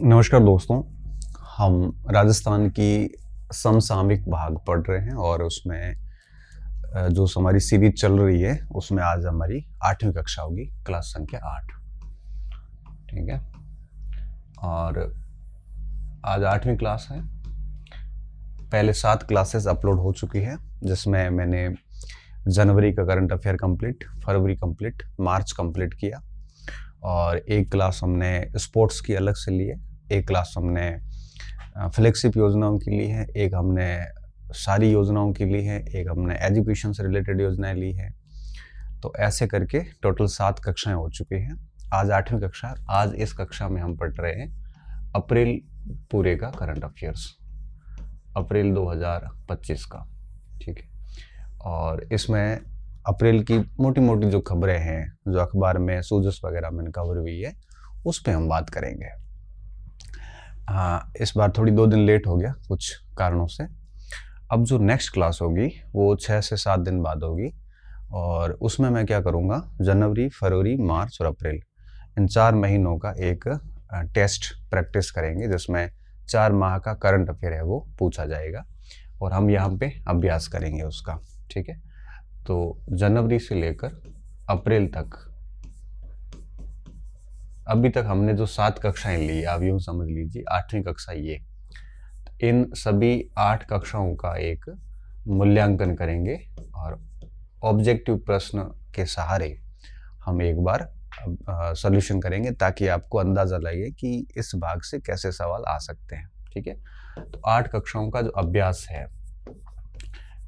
नमस्कार दोस्तों। हम राजस्थान की समसामयिक भाग पढ़ रहे हैं और उसमें जो हमारी सीरीज चल रही है उसमें आज हमारी 8वीं कक्षा होगी, क्लास संख्या 8। ठीक है। और आज 8वीं क्लास है। पहले 7 क्लासेस अपलोड हो चुकी है, जिसमें मैंने जनवरी का करंट अफेयर कंप्लीट, फरवरी कंप्लीट, मार्च कंप्लीट किया और एक क्लास हमने स्पोर्ट्स की अलग से ली है, एक क्लास हमने फ्लैगशिप योजनाओं की ली है, एक हमने सारी योजनाओं की ली है, एक हमने एजुकेशन से रिलेटेड योजनाएं ली है। तो ऐसे करके टोटल 7 कक्षाएं हो चुकी हैं। आज 8वीं कक्षा। आज इस कक्षा में हम पढ़ रहे हैं अप्रैल पूरे का करंट अफेयर्स, अप्रैल 2025 का। ठीक है। और इसमें अप्रैल की मोटी मोटी जो खबरें हैं, जो अखबार में सूजस वगैरह में कवर हुई है, उस पर हम बात करेंगे। हाँ, इस बार थोड़ी 2 दिन लेट हो गया कुछ कारणों से। अब जो नेक्स्ट क्लास होगी वो 6 से 7 दिन बाद होगी और उसमें मैं क्या करूँगा, जनवरी, फरवरी, मार्च और अप्रैल, इन 4 महीनों का एक टेस्ट प्रैक्टिस करेंगे, जिसमें 4 माह का करंट अफेयर है वो पूछा जाएगा और हम यहाँ पे अभ्यास करेंगे उसका। ठीक है। तो जनवरी से लेकर अप्रैल तक, अभी तक हमने जो 7 कक्षाएं ली, आप यूँ समझ लीजिए 8वीं कक्षा ये, इन सभी 8 कक्षाओं का एक मूल्यांकन करेंगे और ऑब्जेक्टिव प्रश्न के सहारे हम एक बार सॉल्यूशन करेंगे, ताकि आपको अंदाज़ा लगे कि इस भाग से कैसे सवाल आ सकते हैं। ठीक है। तो 8 कक्षाओं का जो अभ्यास है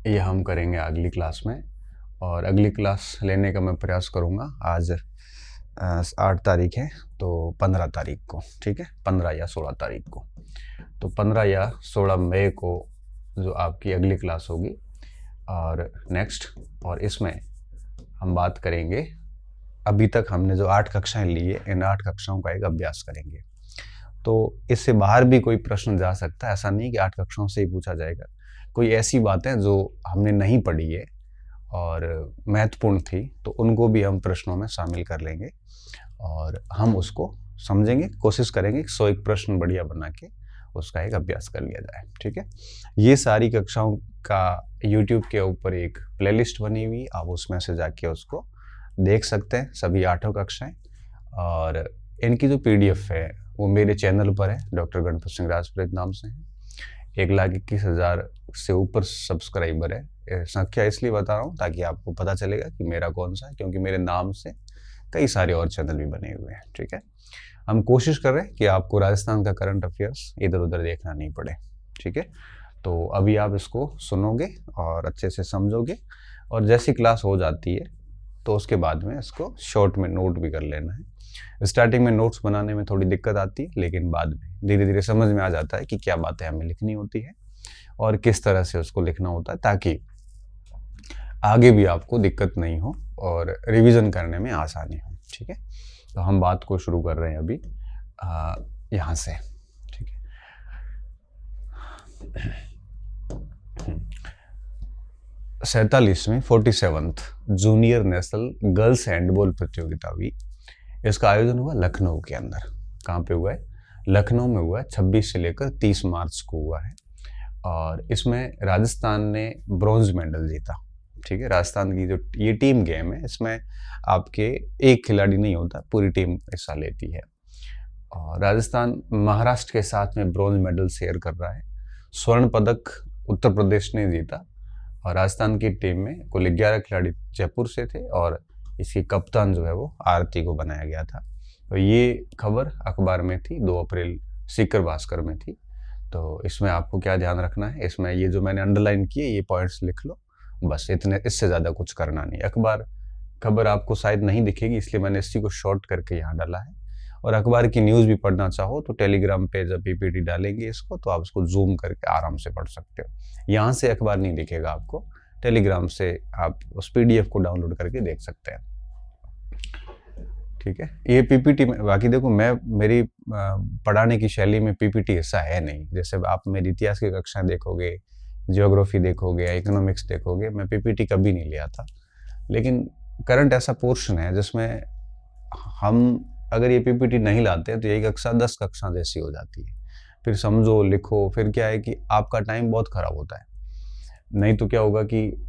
ये हम करेंगे अगली क्लास में, और अगली क्लास लेने का मैं प्रयास करूँगा। आज 8 तारीख है, तो 15 तारीख को, ठीक है, 15 या 16 तारीख को, तो 15 या 16 मई को जो आपकी अगली क्लास होगी और नेक्स्ट, और इसमें हम बात करेंगे, अभी तक हमने जो 8 कक्षाएं ली है, इन 8 कक्षाओं का एक अभ्यास करेंगे। तो इससे बाहर भी कोई प्रश्न जा सकता है, ऐसा नहीं कि 8 कक्षाओं से ही पूछा जाएगा। कोई ऐसी बातें जो हमने नहीं पढ़ी है और महत्वपूर्ण थी, तो उनको भी हम प्रश्नों में शामिल कर लेंगे और हम उसको समझेंगे, कोशिश करेंगे 101 प्रश्न बढ़िया बना के उसका एक अभ्यास कर लिया जाए। ठीक है। ये सारी कक्षाओं का YouTube के ऊपर एक प्लेलिस्ट बनी हुई, आप उसमें से जाके उसको देख सकते हैं, सभी 8 कक्षाएं। और इनकी जो PDF है वो मेरे चैनल पर है, डॉक्टर गणपत सिंह राजपुरोहित नाम से है। 1,21,000 से ऊपर सब्सक्राइबर है। संख्या इसलिए बता रहा हूँ ताकि आपको पता चलेगा कि मेरा कौन सा है, क्योंकि मेरे नाम से कई सारे और चैनल भी बने हुए हैं। ठीक है। हम कोशिश कर रहे हैं कि आपको राजस्थान का करंट अफेयर्स इधर उधर देखना नहीं पड़े। ठीक है। तो अभी आप इसको सुनोगे और अच्छे से समझोगे, और जैसी क्लास हो जाती है तो उसके बाद में इसको शॉर्ट में नोट भी कर लेना है। स्टार्टिंग में नोट्स बनाने में थोड़ी दिक्कत आती है, लेकिन बाद में धीरे धीरे समझ में आ जाता है कि क्या बातें हमें लिखनी होती है और किस तरह से उसको लिखना होता है, ताकि आगे भी आपको दिक्कत नहीं हो और रिवीजन करने में आसानी हो। ठीक है। तो हम बात को शुरू कर रहे हैं अभी यहाँ से। ठीक है। 47वीं 47th junior national girls handball प्रतियोगिता हुई। इसका आयोजन हुआ लखनऊ के अंदर। कहाँ पे हुआ है? लखनऊ में हुआ है। 26 से लेकर 30 मार्च को हुआ है और इसमें राजस्थान ने ब्रॉन्ज मेडल जीता। ठीक है। राजस्थान की जो ये टीम गेम है, इसमें आपके एक खिलाड़ी नहीं होता, पूरी टीम हिस्सा लेती है। और राजस्थान महाराष्ट्र के साथ में ब्रॉन्ज मेडल शेयर कर रहा है। स्वर्ण पदक उत्तर प्रदेश ने जीता और राजस्थान की टीम में कुल 11 खिलाड़ी जयपुर से थे और इसकी कप्तान जो है वो आरती को बनाया गया था। तो ये खबर अखबार में थी, 2 अप्रैल सीकर भास्कर में थी। तो इसमें आपको क्या ध्यान रखना है, इसमें ये जो मैंने अंडरलाइन किए ये पॉइंट्स लिख लो, बस इतने, इससे ज़्यादा कुछ करना नहीं। अखबार खबर आपको शायद नहीं दिखेगी, इसलिए मैंने इसी को शॉर्ट करके यहाँ डाला है। और अखबार की न्यूज़ भी पढ़ना चाहो तो टेलीग्राम पे जब PPT डालेंगे इसको, तो आप इसको जूम करके आराम से पढ़ सकते हो। यहाँ से अखबार नहीं दिखेगा आपको, टेलीग्राम से आप उस PDF को डाउनलोड करके देख सकते हैं। ठीक है। ये PPT में बाकी देखो, मैं मेरी पढ़ाने की शैली में PPT हिस्सा है नहीं। जैसे आप मेरी इतिहास की कक्षाएं देखोगे, जियोग्राफी देखोगे या इकोनॉमिक्स देखोगे, मैं PPT कभी नहीं लिया था। लेकिन करंट ऐसा पोर्शन है जिसमें हम अगर ये पीपीटी नहीं लाते हैं तो यही कक्षा 10 कक्षा जैसी हो जाती है। फिर समझो, लिखो, फिर क्या है कि आपका टाइम बहुत खराब होता है। नहीं तो क्या होगा कि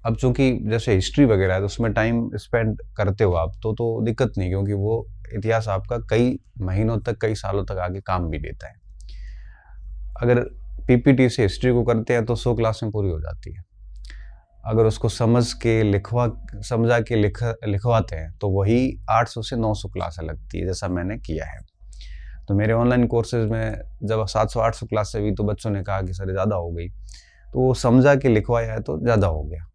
अब चूंकि जैसे हिस्ट्री वगैरह है तो उसमें टाइम स्पेंड करते हो आप तो दिक्कत नहीं, क्योंकि वो इतिहास आपका कई महीनों तक, कई सालों तक आगे काम भी देता है। अगर पीपीटी से हिस्ट्री को करते हैं तो 100 क्लासें पूरी हो जाती है। अगर उसको समझा के लिखवाते हैं तो वही 800 से 900 क्लासें लगती है, जैसा मैंने किया है। तो मेरे ऑनलाइन कोर्सेज में जब 700-800 क्लासें हुई तो बच्चों ने कहा कि सर ज़्यादा हो गई, तो वो समझा के लिखवाया है तो ज़्यादा हो गया।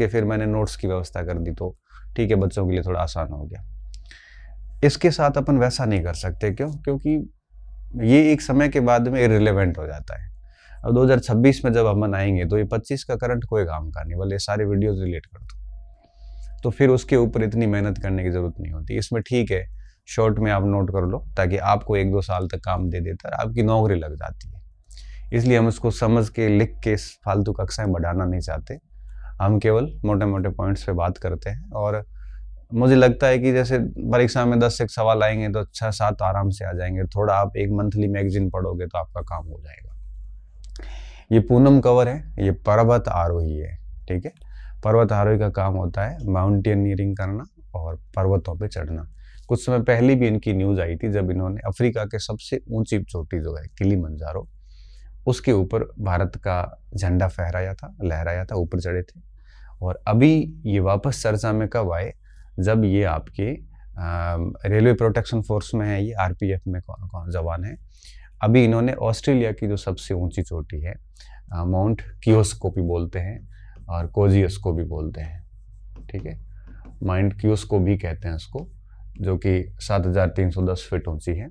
फिर मैंने नोट्स की व्यवस्था कर दी, तो ठीक है, बच्चों के लिए थोड़ा आसान हो गया। इसके साथ अपन वैसा नहीं कर सकते, क्योंकि ये एक समय के बाद में इररिलेवेंट हो जाता है। अब 2026 में जब अपन आएंगे तो ये 25 का करंट कोई काम का नहीं, भले सारे वीडियोज रिलेट कर दो, तो फिर उसके ऊपर इतनी मेहनत करने की जरूरत नहीं होती। इसमें ठीक है, शॉर्ट में आप नोट कर लो ताकि आपको 1-2 साल तक काम दे देता है, आपकी नौकरी लग जाती है। इसलिए हम इसको समझ के, लिख के फालतू कक्षाएं बढ़ाना नहीं चाहते। हम केवल मोटे मोटे पॉइंट्स पे बात करते हैं, और मुझे लगता है कि जैसे परीक्षा में 10 एक सवाल आएंगे तो 6-7 आराम से आ जाएंगे। थोड़ा आप एक मंथली मैगजीन पढ़ोगे तो आपका काम हो जाएगा। ये पूनम कंवर है, ये पर्वत आरोही है, ठीक है। पर्वत आरोही का काम होता है माउंटेनियरिंग करना और पर्वतों पे चढ़ना। कुछ समय पहले भी इनकी न्यूज आई थी जब इन्होंने अफ्रीका के सबसे ऊंची चोटी जो है किलिमंजारो, उसके ऊपर भारत का झंडा लहराया था, ऊपर चढ़े थे। और अभी ये वापस चर्चा में कब आए, जब ये आपके रेलवे प्रोटेक्शन फोर्स में है, ये आरपीएफ में कौन जवान है। अभी इन्होंने ऑस्ट्रेलिया की जो सबसे ऊंची चोटी है, माउंट कियोस्को भी बोलते हैं और कोजियस्को भी बोलते हैं, ठीक है। माउंट कियोस्को भी कहते हैं उसको, जो कि 7,310 फीट ऊंची है।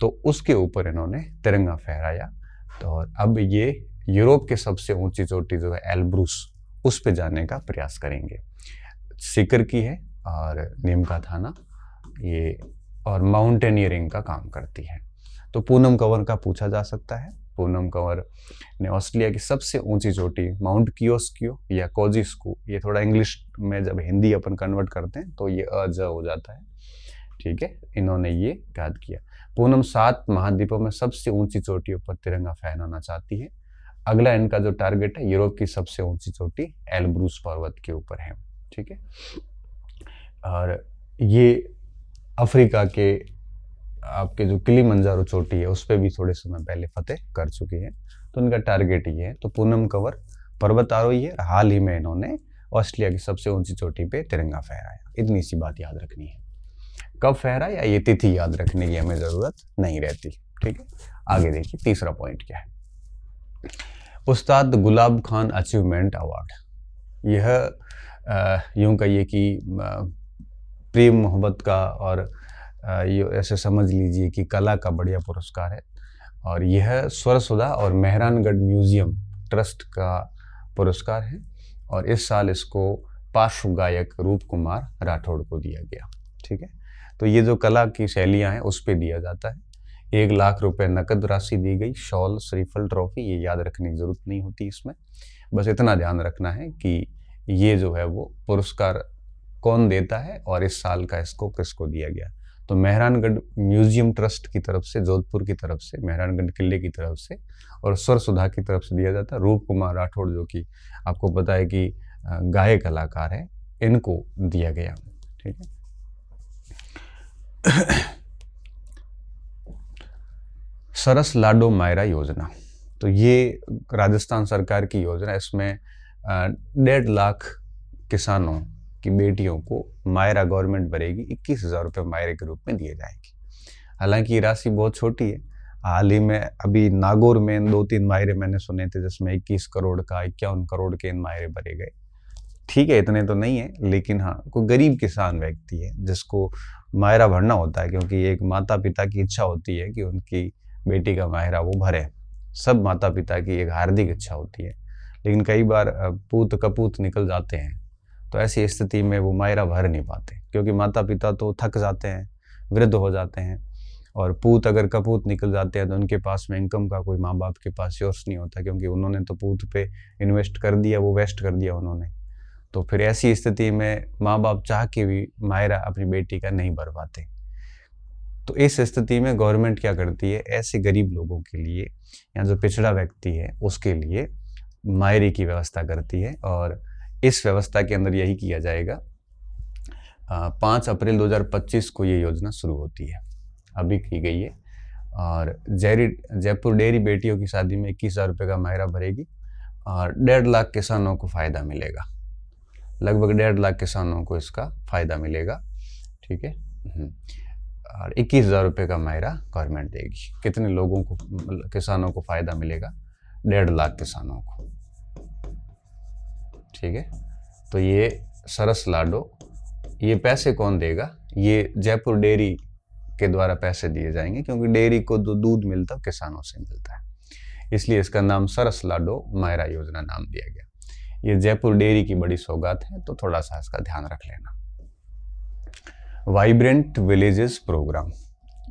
तो उसके ऊपर इन्होंने तिरंगा फहराया। तो अब ये यूरोप के सबसे ऊंची चोटी जो है एल्ब्रूस, उस पे जाने का प्रयास करेंगे। सीकर की है और नीमका थाना ये, और माउंटेनियरिंग का काम करती है। तो पूनम कंवर का पूछा जा सकता है। पूनम कंवर ने ऑस्ट्रेलिया की सबसे ऊंची चोटी माउंट कियोस्को या कोजिस्को, ये थोड़ा इंग्लिश में जब हिंदी अपन कन्वर्ट करते हैं तो ये अज हो जाता है, ठीक है। इन्होंने ये याद किया। पूनम 7 महाद्वीपों में सबसे ऊंची चोटियों पर तिरंगा फहराना चाहती है। अगला इनका जो टारगेट है, यूरोप की सबसे ऊंची चोटी एल्ब्रूस पर्वत के ऊपर है, ठीक है। और ये अफ्रीका के आपके जो किलिमंजारो चोटी है उस पर भी थोड़े समय पहले फतेह कर चुकी है, तो इनका टारगेट ये है। तो पूनम कंवर पर्वत आरोही है, हाल ही में इन्होंने ऑस्ट्रेलिया की सबसे ऊंची चोटी पे तिरंगा फहराया। इतनी सी बात याद रखनी है। कब फहराया ये तिथि याद रखने की हमें जरूरत नहीं रहती, ठीक है। आगे देखिए तीसरा पॉइंट क्या है। उस्ताद गुलाब खान अचीवमेंट अवार्ड, यह यूं कहिए कि प्रेम मोहब्बत का और ये ऐसे समझ लीजिए कि कला का बढ़िया पुरस्कार है। और यह स्वरसुधा और मेहरानगढ़ म्यूजियम ट्रस्ट का पुरस्कार है, और इस साल इसको पार्श्व गायक रूप कुमार राठौड़ को दिया गया, ठीक है। तो ये जो कला की शैलियाँ हैं उस पर दिया जाता है। 1 लाख रुपए नकद राशि दी गई, शॉल, श्रीफल, ट्रॉफी, ये याद रखने की जरूरत नहीं होती इसमें। बस इतना ध्यान रखना है कि ये जो है वो पुरस्कार कौन देता है और इस साल का इसको किसको दिया गया। तो मेहरानगढ़ म्यूजियम ट्रस्ट की तरफ से, जोधपुर की तरफ से, मेहरानगढ़ किले की तरफ से, और स्वरसुधा की तरफ से दिया जाता है। रूप कुमार राठौड़ जो कि आपको पता है कि गाय कलाकार है, इनको दिया गया, ठीक है। सरस लाडो मायरा योजना, तो ये राजस्थान सरकार की योजना है। इसमें 1.5 लाख किसानों की बेटियों को मायरा गवर्नमेंट भरेगी, 21,000 रुपये मायरे के रूप में दिए जाएंगे। हालांकि ये राशि बहुत छोटी है। हाल ही में अभी नागौर में 2-3 मायरे मैंने सुने थे जिसमें 21 करोड़ का, 51 करोड़ के इन मायरे भरे गए। ठीक है, इतने तो नहीं है, लेकिन हाँ, कोई गरीब किसान व्यक्ति है जिसको मायरा भरना होता है, क्योंकि एक माता पिता की इच्छा होती है कि उनकी बेटी का मायरा वो भरे। सब माता पिता की एक हार्दिक इच्छा होती है, लेकिन कई बार पूत कपूत निकल जाते हैं, तो ऐसी स्थिति में वो मायरा भर नहीं पाते, क्योंकि माता पिता तो थक जाते हैं, वृद्ध हो जाते हैं, और पूत अगर कपूत निकल जाते हैं तो उनके पास में इनकम का कोई माँ बाप के पास सोर्स नहीं होता, क्योंकि उन्होंने तो पूत पे इन्वेस्ट कर दिया, वो वेस्ट कर दिया उन्होंने। तो फिर ऐसी स्थिति में माँ बाप चाह के भी मायरा अपनी बेटी का नहीं भर पाते। तो इस स्थिति में गवर्नमेंट क्या करती है, ऐसे गरीब लोगों के लिए या जो पिछड़ा व्यक्ति है उसके लिए मायरे की व्यवस्था करती है। और इस व्यवस्था के अंदर यही किया जाएगा। 5 अप्रैल 2025 को ये योजना शुरू होती है, अभी की गई है। और जयपुर डेयरी बेटियों की शादी में 21,000 रुपये का मायरा भरेगी और 1.5 लाख किसानों को फ़ायदा मिलेगा। लगभग 1.5 लाख किसानों को इसका फ़ायदा मिलेगा, ठीक है। और 21,000 रुपये का मायरा गवर्नमेंट देगी। कितने लोगों को, किसानों को फ़ायदा मिलेगा? 1.5 लाख किसानों को, ठीक है। तो ये सरस लाडो, ये पैसे कौन देगा? ये जयपुर डेयरी के द्वारा पैसे दिए जाएंगे, क्योंकि डेयरी को जो दूध मिलता है किसानों से मिलता है, इसलिए इसका नाम सरस लाडो मायरा योजना नाम दिया गया। ये जयपुर डेयरी की बड़ी सौगात है, तो थोड़ा सा इसका ध्यान रख लेना। वाइब्रेंट विलेजेस प्रोग्राम,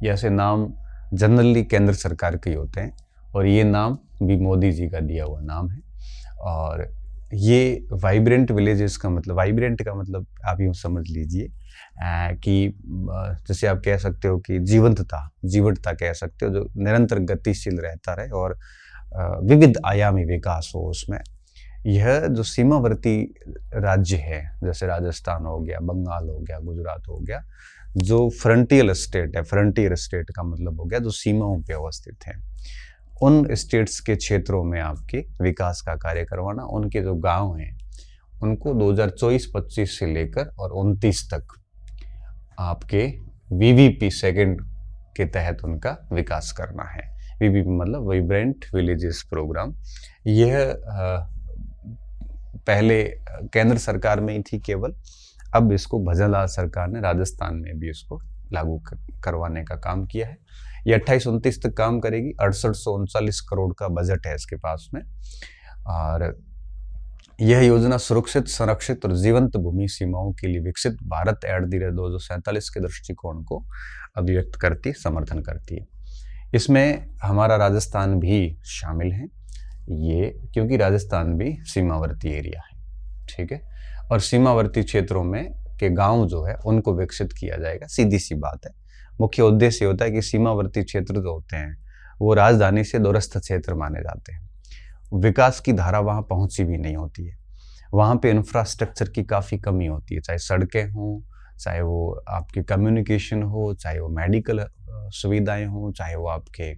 ऐसे नाम जनरली केंद्र सरकार के होते हैं और ये नाम भी मोदी जी का दिया हुआ नाम है। और ये वाइब्रेंट विलेजेस का मतलब, वाइब्रेंट का मतलब आप यूँ समझ लीजिए कि जैसे आप कह सकते हो कि जीवंतता कह सकते हो, जो निरंतर गतिशील रहता रहे और विविध आयामी विकास हो उसमें। यह जो सीमावर्ती राज्य है, जैसे राजस्थान हो गया, बंगाल हो गया, गुजरात हो गया, जो फ्रंटियर स्टेट है, फ्रंटियर स्टेट का मतलब हो गया जो सीमाओं पे अवस्थित है, उन स्टेट्स के क्षेत्रों में आपके विकास का कार्य करवाना। उनके जो गांव हैं उनको 2024-25 से लेकर और 29 तक आपके वीवीपी सेकंड के तहत उनका विकास करना है। वीवीपी मतलब वाइब्रेंट विलेजेस प्रोग्राम। यह पहले केंद्र सरकार में ही थी केवल, अब इसको भजनलाल सरकार ने राजस्थान में भी इसको लागू करवाने का काम किया है। ये 28-29 तक काम करेगी। 6839 करोड़ का बजट है इसके पास में। और यह योजना सुरक्षित, संरक्षित और जीवंत भूमि सीमाओं के लिए विकसित भारत @ 2047 के दृष्टिकोण को अभिव्यक्त करती, समर्थन करती है। इसमें हमारा राजस्थान भी शामिल है, ये क्योंकि राजस्थान भी सीमावर्ती एरिया है, ठीक है। और सीमावर्ती क्षेत्रों में के गांव जो है उनको विकसित किया जाएगा, सीधी सी बात है। मुख्य उद्देश्य होता है कि सीमावर्ती क्षेत्र जो होते हैं वो राजधानी से दूरस्थ क्षेत्र माने जाते हैं। विकास की धारा वहाँ पहुँची भी नहीं होती है, वहाँ पे इंफ्रास्ट्रक्चर की काफ़ी कमी होती है, चाहे सड़कें हों, चाहे वो आपकी कम्युनिकेशन हो, चाहे वो मेडिकल सुविधाएं हों, चाहे वो आपके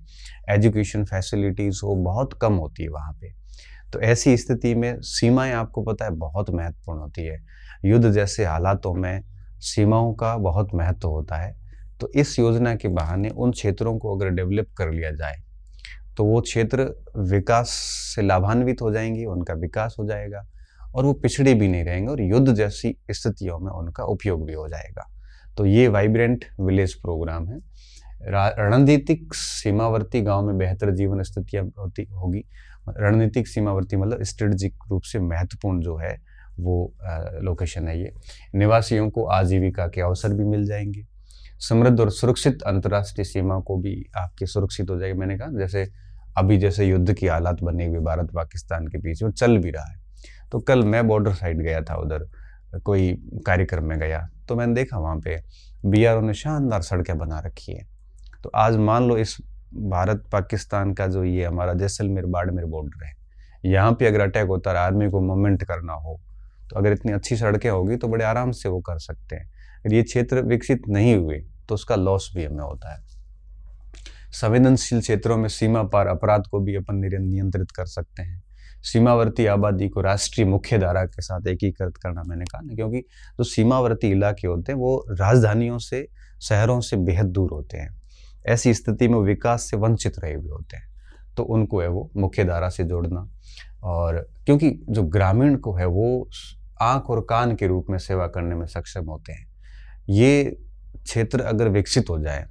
एजुकेशन फैसिलिटीज़ हो, बहुत कम होती है वहाँ पे। तो ऐसी स्थिति में सीमाएं आपको पता है बहुत महत्वपूर्ण होती है। युद्ध जैसे हालातों में सीमाओं का बहुत महत्व होता है। तो इस योजना के बहाने उन क्षेत्रों को अगर डेवलप कर लिया जाए तो वो क्षेत्र विकास से लाभान्वित हो जाएंगे, उनका विकास हो जाएगा और वो पिछड़े भी नहीं रहेंगे और युद्ध जैसी स्थितियों में उनका उपयोग भी हो जाएगा। तो ये वाइब्रेंट विलेज प्रोग्राम है। रणनीतिक सीमावर्ती गांव में बेहतर जीवन स्थितियाँ होगी। रणनीतिक सीमावर्ती मतलब स्ट्रेटेजिक रूप से महत्वपूर्ण जो है वो लोकेशन है ये। निवासियों को आजीविका के अवसर भी मिल जाएंगे। समृद्ध और सुरक्षित अंतर्राष्ट्रीय सीमा को भी आपकी सुरक्षित हो जाएगी। मैंने कहा जैसे युद्ध की हालात बने हुए भारत पाकिस्तान के बीच में चल भी रहा है। तो कल मैं बॉर्डर साइड गया था, उधर कोई कार्यक्रम में गया तो मैंने देखा वहाँ पे बीआरओ ने शानदार सड़कें बना रखी है। तो आज मान लो इस भारत पाकिस्तान का जो ये हमारा जैसलमेर बाड़मेर बॉर्डर है, यहाँ पे अगर अटैक होता है, आर्मी को मूवमेंट करना हो तो अगर इतनी अच्छी सड़कें होगी तो बड़े आराम से वो कर सकते हैं। अगर ये क्षेत्र विकसित नहीं हुए तो उसका लॉस भी हमें होता है। संवेदनशील क्षेत्रों में सीमा पार अपराध को भी अपन नियंत्रित कर सकते हैं। सीमावर्ती आबादी को राष्ट्रीय मुख्य धारा के साथ एकीकृत करना, मैंने कहा ना, क्योंकि जो सीमावर्ती इलाके होते हैं वो राजधानियों से, शहरों से बेहद दूर होते हैं। ऐसी स्थिति में विकास से वंचित रहे हुए होते हैं, तो उनको है वो मुख्य धारा से जोड़ना। और क्योंकि जो ग्रामीण को है वो आँख और कान के रूप में सेवा करने में सक्षम होते हैं, ये क्षेत्र अगर विकसित हो जाए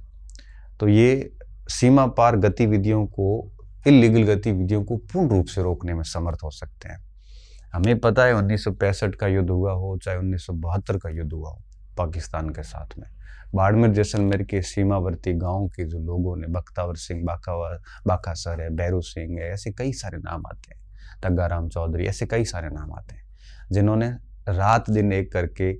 तो ये सीमा पार गतिविधियों को, इलीगल गतिविधियों को पूर्ण रूप से रोकने में समर्थ हो सकते हैं। हमें पता है 1965 का युद्ध हुआ हो, चाहे 1972 का युद्ध हुआ हो पाकिस्तान के साथ में, बाड़मेर जैसलमेर के सीमावर्ती गांव के जो लोगों ने, बख्तावर सिंह, बाकासर है, भैरू सिंह है, ऐसे कई सारे नाम आते हैं, तग्गाराम चौधरी, ऐसे कई सारे नाम आते हैं, जिन्होंने रात दिन एक करके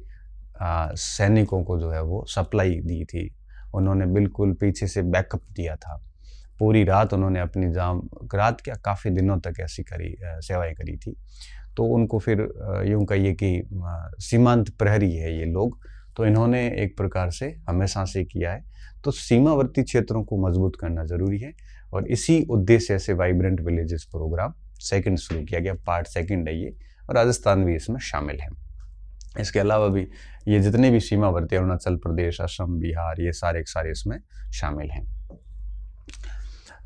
सैनिकों को जो है वो सप्लाई दी थी, उन्होंने बिल्कुल पीछे से बैकअप दिया था। पूरी रात उन्होंने अपनी रात क्या काफ़ी दिनों तक ऐसी सेवाएं करी थी। तो उनको फिर यूँ कहिए कि सीमांत प्रहरी है ये लोग, तो इन्होंने एक प्रकार से हमेशा से किया है। तो सीमावर्ती क्षेत्रों को मजबूत करना ज़रूरी है और इसी उद्देश्य से वाइब्रेंट विलेजेस प्रोग्राम सेकंड शुरू किया गया। पार्ट सेकंड है ये, और राजस्थान भी इसमें शामिल है। इसके अलावा भी ये जितने भी सीमावर्ती, अरुणाचल प्रदेश, असम, बिहार, ये सारे इसमें शामिल हैं।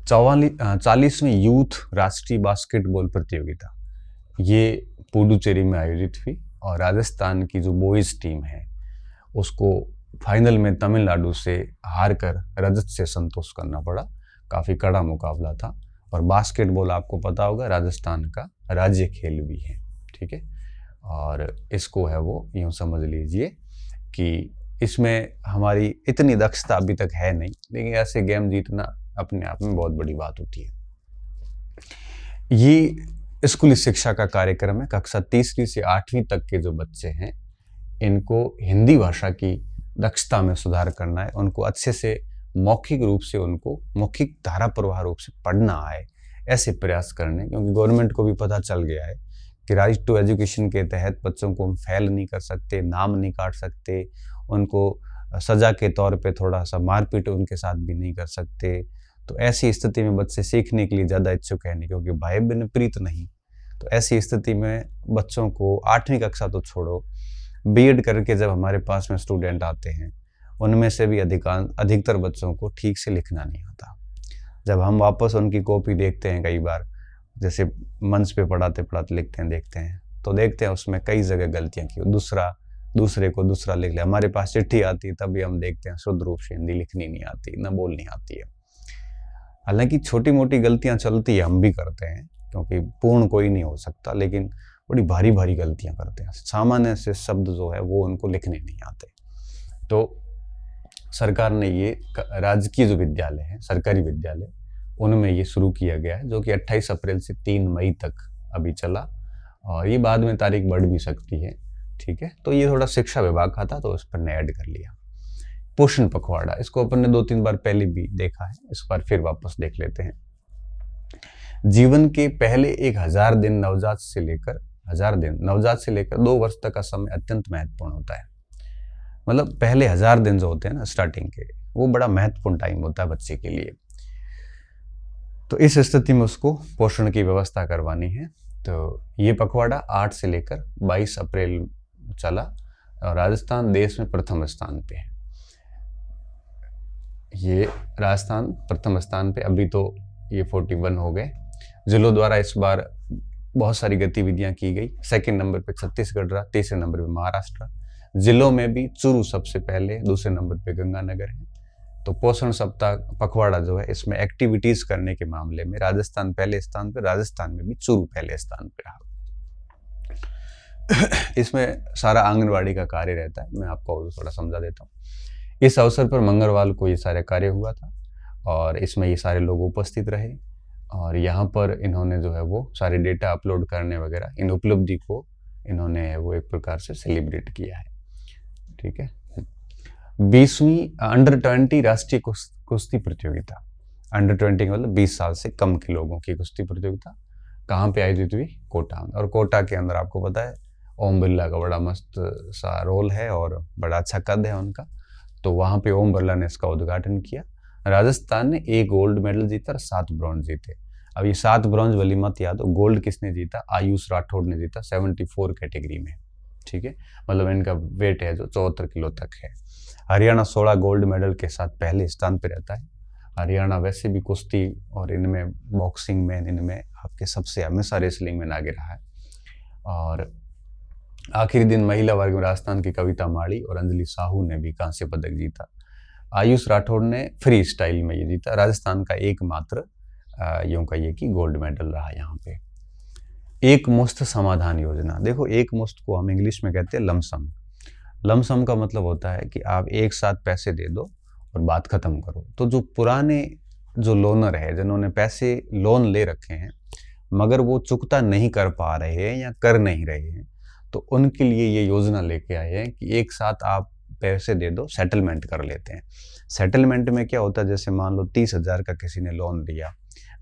40वीं यूथ राष्ट्रीय बास्केटबॉल प्रतियोगिता ये पुडुचेरी में आयोजित हुई और राजस्थान की जो बॉयज टीम है उसको फाइनल में तमिलनाडु से हारकर रजत से संतोष करना पड़ा। काफ़ी कड़ा मुकाबला था। और बास्केटबॉल आपको पता होगा राजस्थान का राज्य खेल भी है, ठीक है। और इसको है वो यूँ समझ लीजिए कि इसमें हमारी इतनी दक्षता अभी तक है नहीं, लेकिन ऐसे गेम जीतना अपने आप में बहुत बड़ी बात होती है। ये स्कूली शिक्षा का कार्यक्रम है। कक्षा 3वीं से 8वीं तक के जो बच्चे हैं इनको हिंदी भाषा की दक्षता में सुधार करना है। उनको अच्छे से मौखिक रूप से, उनको मौखिक धारा प्रवाह रूप से पढ़ना आए, ऐसे प्रयास करने। क्योंकि गवर्नमेंट को भी पता चल गया है कि राइट टू एजुकेशन के तहत बच्चों को हम फेल नहीं कर सकते, नाम नहीं काट सकते, उनको सजा के तौर पे थोड़ा सा मारपीट उनके साथ भी नहीं कर सकते। तो ऐसी स्थिति में बच्चे सीखने के लिए ज़्यादा इच्छुक है नहीं, क्योंकि भाई बिन प्रीत नहीं। तो ऐसी स्थिति में बच्चों को 8वीं कक्षा तो छोड़ो, बीएड करके जब हमारे पास में स्टूडेंट आते हैं उनमें से भी अधिकतर बच्चों को ठीक से लिखना नहीं आता। जब हम वापस उनकी कॉपी देखते हैं, कई बार जैसे मंच पे पढ़ाते पढ़ाते लिखते हैं, देखते हैं तो देखते हैं उसमें कई जगह गलतियां की, दूसरे को दूसरा लिख ले। हमारे पास चिट्ठी आती है तभी हम देखते हैं शुद्ध रूप से हिंदी लिखनी नहीं आती, न बोलनी आती है। हालांकि छोटी मोटी गलतियां चलती है, हम भी करते हैं, क्योंकि पूर्ण कोई नहीं हो सकता, लेकिन बड़ी भारी भारी गलतियां करते हैं। सामान्य से शब्द जो है वो उनको लिखने नहीं आते। तो सरकार ने ये राजकीय जो विद्यालय है, सरकारी विद्यालय, उनमें ये शुरू किया गया है, जो कि 28 अप्रैल से 3 मई तक अभी चला, और ये बाद में तारीख बढ़ भी सकती है, ठीक है। तो ये थोड़ा शिक्षा विभाग का था, तो उस पर ऐड कर लिया। पोषण पखवाड़ा, इसको अपन ने 2-3 बार पहले भी देखा है, इस बार फिर वापस देख लेते हैं। जीवन के पहले 1000 दिन नवजात से लेकर 2 वर्ष तक का समय अत्यंत महत्वपूर्ण होता है। मतलब पहले 1000 दिन जो होते हैं ना स्टार्टिंग के, वो बड़ा महत्वपूर्ण टाइम होता है बच्चे के लिए। तो इस स्थिति में उसको पोषण की व्यवस्था करवानी है। तो ये पखवाड़ा 8 से लेकर 22 अप्रैल चला और राजस्थान देश में प्रथम स्थान पे है। ये राजस्थान प्रथम स्थान पे, अभी तो ये 41 हो गए। जिलों द्वारा इस बार बहुत सारी गतिविधियां की गई। सेकंड नंबर पे छत्तीसगढ़ रहा, तीसरे नंबर पे महाराष्ट्र। जिलों में भी चूरू सबसे पहले, दूसरे नंबर पे गंगानगर है। तो पोषण सप्ताह पखवाड़ा जो है, इसमें एक्टिविटीज करने के मामले में राजस्थान पहले स्थान पे, राजस्थान में भी चूरू पहले स्थान पे रहा। इसमें सारा आंगनवाड़ी का कार्य रहता है, मैं आपको थोड़ा समझा देता हूँ। इस अवसर पर मंगलवार को ये सारे कार्य हुआ था और इसमें ये सारे लोग उपस्थित रहे और यहाँ पर इन्होंने जो है वो सारे डेटा अपलोड करने वगैरह, इन उपलब्धि को इन्होंने वो एक प्रकार से सेलिब्रेट किया है, ठीक है। 20वीं अंडर 20 राष्ट्रीय कुश्ती प्रतियोगिता, अंडर 20 मतलब 20 साल से कम के लोगों की कुश्ती प्रतियोगिता कहाँ पे आयोजित हुई? कोटा में। और कोटा के अंदर आपको पता है ओम बिरला का बड़ा मस्त सा रोल है और बड़ा अच्छा कद है उनका, तो वहाँ पे ओम बिरला ने इसका उद्घाटन किया। राजस्थान ने 1 गोल्ड मेडल जीता और 7 ब्रॉन्ज जीते। अब ये 7 ब्रॉन्ज वाली मत याद हो, गोल्ड किसने जीता? आयुष राठौड़ ने जीता 74 कैटेगरी में, ठीक है। मतलब इनका वेट है जो 74 किलो तक है। हरियाणा 16 गोल्ड मेडल के साथ पहले स्थान पर रहता है। हरियाणा वैसे भी कुश्ती और इनमें बॉक्सिंग में, इनमें आपके सबसे हमेशा रेसलिंग में आगे रहा है। और आखिरी दिन महिला वर्ग में राजस्थान की कविता माड़ी और अंजलि साहू ने भी कांस्य पदक जीता। आयुष राठौड़ ने फ्री स्टाइल में ये जीता। राजस्थान का एकमात्र यूं कहिए कि गोल्ड मेडल रहा यहाँ पे। एक मुश्त समाधान योजना, देखो एक मुश्त को हम इंग्लिश में कहते हैं लमसम। लमसम का मतलब होता है कि आप एक साथ पैसे दे दो और बात खत्म करो। तो जो पुराने जो लोनर है, जिन्होंने पैसे लोन ले रखे हैं मगर वो चुकता नहीं कर पा रहे हैं या कर नहीं रहे हैं, तो उनके लिए ये योजना लेके आए हैं कि एक साथ आप पैसे दे दो, सेटलमेंट कर लेते हैं। सेटलमेंट में क्या होता है, जैसे मान लो 30,000 का किसी ने लोन दिया,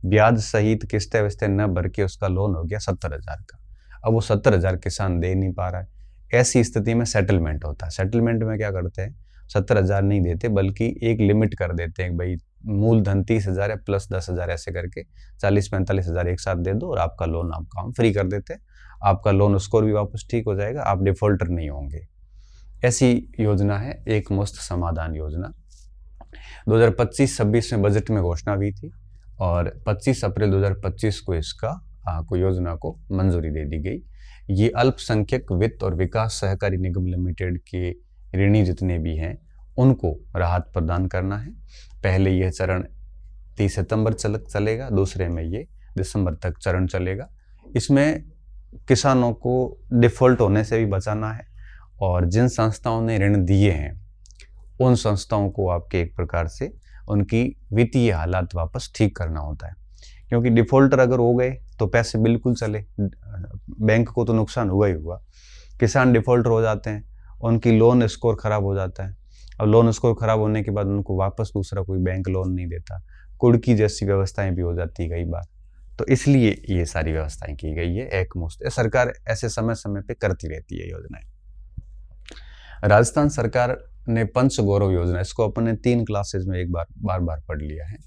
ब्याज सहित किस्तें विस्तें न भर के उसका लोन हो गया 70,000 का। अब वो 70,000 किसान दे नहीं पा रहा है, ऐसी स्थिति में सेटलमेंट होता है। सेटलमेंट में क्या करते हैं, 70,000 नहीं देते बल्कि एक लिमिट कर देते हैं, भाई मूलधन 30,000 है प्लस 10,000 ऐसे करके 40-45,000 एक साथ दे दो और आपका लोन आपका हम फ्री कर देते हैं, आपका लोन स्कोर भी वापस ठीक हो जाएगा, आप डिफॉल्टर नहीं होंगे। ऐसी योजना है एक मुश्त समाधान योजना। 2025-26 में बजट में घोषणा हुई थी और 25 अप्रैल 2025 को इसका को योजना को मंजूरी दे दी गई। ये अल्पसंख्यक वित्त और विकास सहकारी निगम लिमिटेड के ऋणी जितने भी हैं उनको राहत प्रदान करना है। पहले यह चरण 30 सितंबर चलेगा, दूसरे में ये दिसंबर तक चरण चलेगा। इसमें किसानों को डिफॉल्ट होने से भी बचाना है और जिन संस्थाओं ने ऋण दिए हैं उन संस्थाओं को आपके एक प्रकार से उनकी वित्तीय हालात वापस ठीक करना होता है, क्योंकि डिफॉल्टर अगर हो गए तो पैसे बिल्कुल चले, बैंक को तो नुकसान हुआ ही हुआ। किसान डिफॉल्टर हो जाते हैं, उनकी लोन स्कोर खराब हो जाता है। अब लोन स्कोर खराब होने के बाद उनको वापस दूसरा कोई बैंक लोन नहीं देता, कुर्की जैसी व्यवस्थाएं भी हो जाती है कई बार। तो इसलिए ये सारी व्यवस्थाएं की गई है एकमुश्त। सरकार ऐसे समय समय पे करती रहती है योजनाएं। राजस्थान सरकार ने पंच गौरव योजना, इसको अपने 3 क्लासेज में एक बार पढ़ लिया है,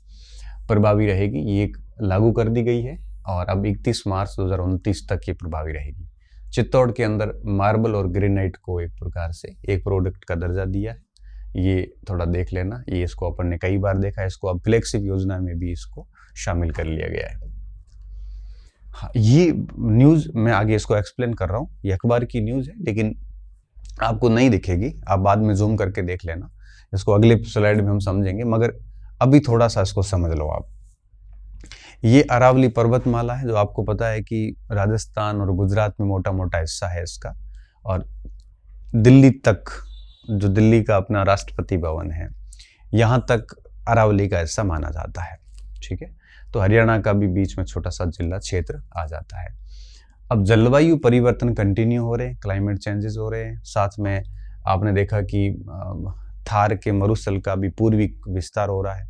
प्रभावी रहेगी। ये लागू कर दी गई है और अब 31 मार्च 2029 तक ये प्रभावी रहेगी। चित्तौड़ के अंदर मार्बल और ग्रेनाइट को एक प्रकार से एक प्रोडक्ट का दर्जा दिया है, ये थोड़ा देख लेना। ये इसको अपन ने कई बार देखा है, इसको अब फ्लैगशिप योजना में भी इसको शामिल कर लिया गया है। हाँ, ये न्यूज़ मैं आगे इसको एक्सप्लेन कर रहा हूँ, ये अखबार की न्यूज़ है लेकिन आपको नहीं दिखेगी, आप बाद में जूम करके देख लेना, इसको अगले स्लाइड में हम समझेंगे, मगर अभी थोड़ा सा इसको समझ लो आप। ये अरावली पर्वतमाला है जो आपको पता है कि राजस्थान और गुजरात में मोटा मोटा हिस्सा है इसका, और दिल्ली तक, जो दिल्ली का अपना राष्ट्रपति भवन है, यहाँ तक अरावली का हिस्सा माना जाता है। ठीक है, तो हरियाणा का भी बीच में छोटा सा जिला क्षेत्र आ जाता है। अब जलवायु परिवर्तन कंटिन्यू हो रहे हैं, क्लाइमेट चेंजेस हो रहे हैं, साथ में आपने देखा कि थार के मरुस्थल का भी पूर्वी विस्तार हो रहा है।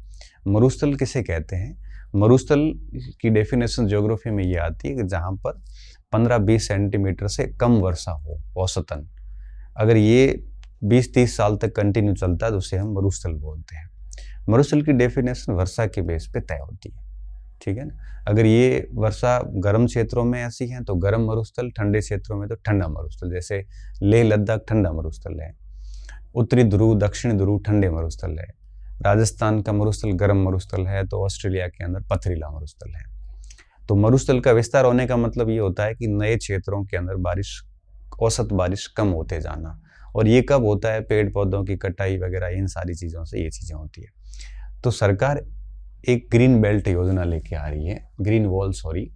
मरुस्थल किसे कहते हैं? मरुस्थल की डेफिनेशन ज्योग्राफी में ये आती है कि जहाँ पर 15-20 सेंटीमीटर से कम वर्षा हो औसतन, अगर ये 20-30 साल तक कंटिन्यू चलता है तो उसे हम मरुस्थल बोलते हैं। मरुस्थल की डेफिनेशन वर्षा के बेस पे तय होती है, ठीक है ना। अगर ये वर्षा गर्म क्षेत्रों में ऐसी है तो गर्म मरुस्थल, ठंडे क्षेत्रों में तो ठंडा मरुस्थल, जैसे लेह लद्दाख ठंडा मरुस्थल है, उत्तरी ध्रुव दक्षिण ध्रुव ठंडे मरुस्थल है, राजस्थान का मरुस्थल गर्म मरुस्थल है, तो ऑस्ट्रेलिया के अंदर पथरीला मरुस्थल है। तो मरुस्थल का विस्तार होने का मतलब ये होता है कि नए क्षेत्रों के अंदर बारिश, औसत बारिश कम होते जाना, और ये कब होता है? पेड़ पौधों की कटाई वगैरह, इन सारी चीज़ों से ये चीज़ें होती है। तो सरकार एक ग्रीन बेल्ट योजना लेके आ रही है, ग्रीन वॉल सॉरी।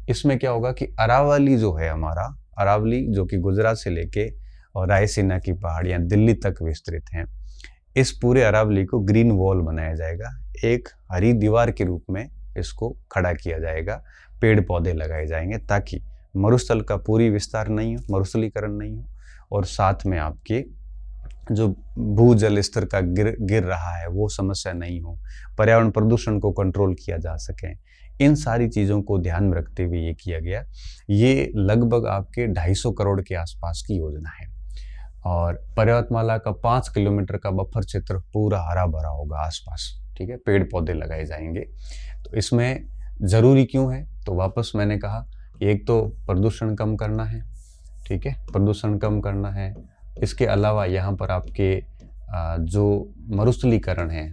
इसमें क्या होगा कि अरावली जो है हमारा, अरावली जो कि गुजरात से लेके और रायसीना की पहाड़ियाँ दिल्ली तक विस्तृत हैं, इस पूरे अरावली को ग्रीन वॉल बनाया जाएगा, एक हरी दीवार के रूप में इसको खड़ा किया जाएगा, पेड़ पौधे लगाए जाएंगे ताकि मरुस्थल का पूरी विस्तार नहीं हो, मरुस्थलीकरण नहीं हो, और साथ में आपके जो भूजल स्तर का गिर रहा है वो समस्या नहीं हो, पर्यावरण प्रदूषण को कंट्रोल किया जा सके। इन सारी चीज़ों को ध्यान में रखते हुए ये किया गया। ये लगभग आपके 250 करोड़ के आसपास की योजना है, और पर्वतमाला का 5 किलोमीटर का बफर क्षेत्र पूरा हरा भरा होगा आसपास, ठीक है, पेड़ पौधे लगाए जाएंगे। तो इसमें ज़रूरी क्यों है? तो वापस मैंने कहा, एक तो प्रदूषण कम करना है, ठीक है, प्रदूषण कम करना है। इसके अलावा यहाँ पर आपके जो मरुस्थलीकरण है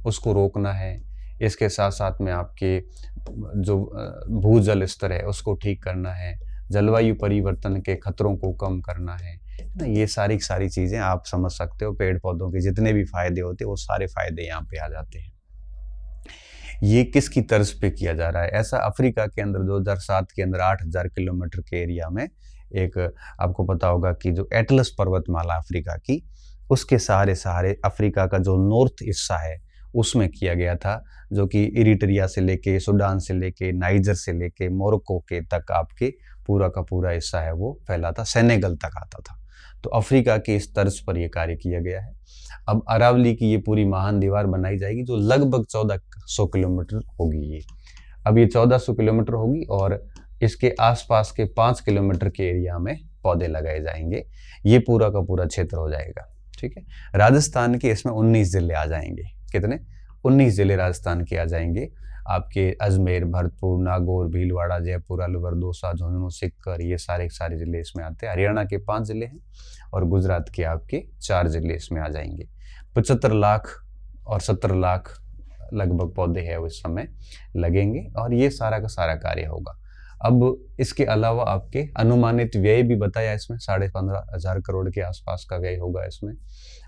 उसको रोकना है। इसके साथ साथ में आपके जो भूजल स्तर है उसको ठीक करना है, जलवायु परिवर्तन के खतरों को कम करना है ना। ये सारी चीज़ें आप समझ सकते हो, पेड़ पौधों के जितने भी फायदे होते हैं वो सारे फायदे यहाँ पे आ जाते हैं। ये किसकी तर्ज पे किया जा रहा है? ऐसा अफ्रीका के अंदर 2007 के अंदर 8,000 किलोमीटर के एरिया में एक, आपको पता होगा कि जो एटलस पर्वतमाला अफ्रीका की, उसके सहारे अफ्रीका का जो नॉर्थ हिस्सा है उसमें किया गया था, जो कि इरिट्रिया से लेके, सूडान से लेके, नाइजर से लेके, मोरक्को के तक आपके पूरा का पूरा हिस्सा है वो फैला था, सेनेगल तक आता था। तो अफ्रीका के इस तर्ज पर यह कार्य किया गया है। अब अरावली की ये पूरी महान दीवार बनाई जाएगी जो लगभग 1400 किलोमीटर होगी। ये अब ये 1400 किलोमीटर होगी और इसके आसपास के 5 किलोमीटर के एरिया में पौधे लगाए जाएंगे। ये पूरा का पूरा क्षेत्र हो जाएगा। ठीक है, राजस्थान के इसमें 19 जिले आ जाएंगे। कितने? 19 जिले राजस्थान के आ जाएंगे। आपके अजमेर, भरतपुर, नागौर, भीलवाड़ा, जयपुर, अलवर, दौसा, झुंझुनू, सीकर, ये सारे जिले इसमें आते हैं। हरियाणा के 5 जिले हैं और गुजरात के आपके 4 जिले इसमें आ जाएंगे। 75 लाख और 17 लाख लगभग पौधे हैं वो इस समय लगेंगे और ये सारा का सारा कार्य होगा। अब इसके अलावा आपके अनुमानित व्यय भी बताया इसमें, 15,500 करोड़ के आसपास का व्यय होगा इसमें।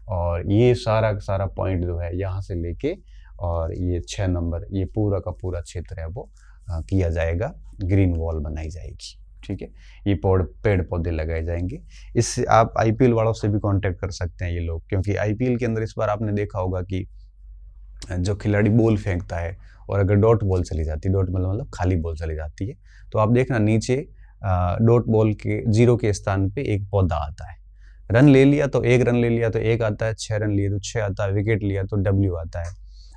और ये सारा का सारा पॉइंट जो है यहाँ से लेके और ये 6 नंबर, ये पूरा का पूरा क्षेत्र है वो किया जाएगा, ग्रीन वॉल बनाई जाएगी। ठीक है, ये पेड़ पौधे लगाए जाएंगे। इससे आप आईपीएल वालों से भी कांटेक्ट कर सकते हैं ये लोग, क्योंकि आईपीएल के अंदर इस बार आपने देखा होगा कि जो खिलाड़ी बॉल फेंकता है और अगर डॉट बॉल चली जाती है, डॉट मतलब खाली बॉल चली जाती है, तो आप देखना नीचे डॉट बॉल के 0 के स्थान पे एक पौधा आता है। रन ले लिया तो 1 रन ले लिया तो 1 आता है, 6 रन लिए तो 6 आता है, विकेट लिया तो W आता है,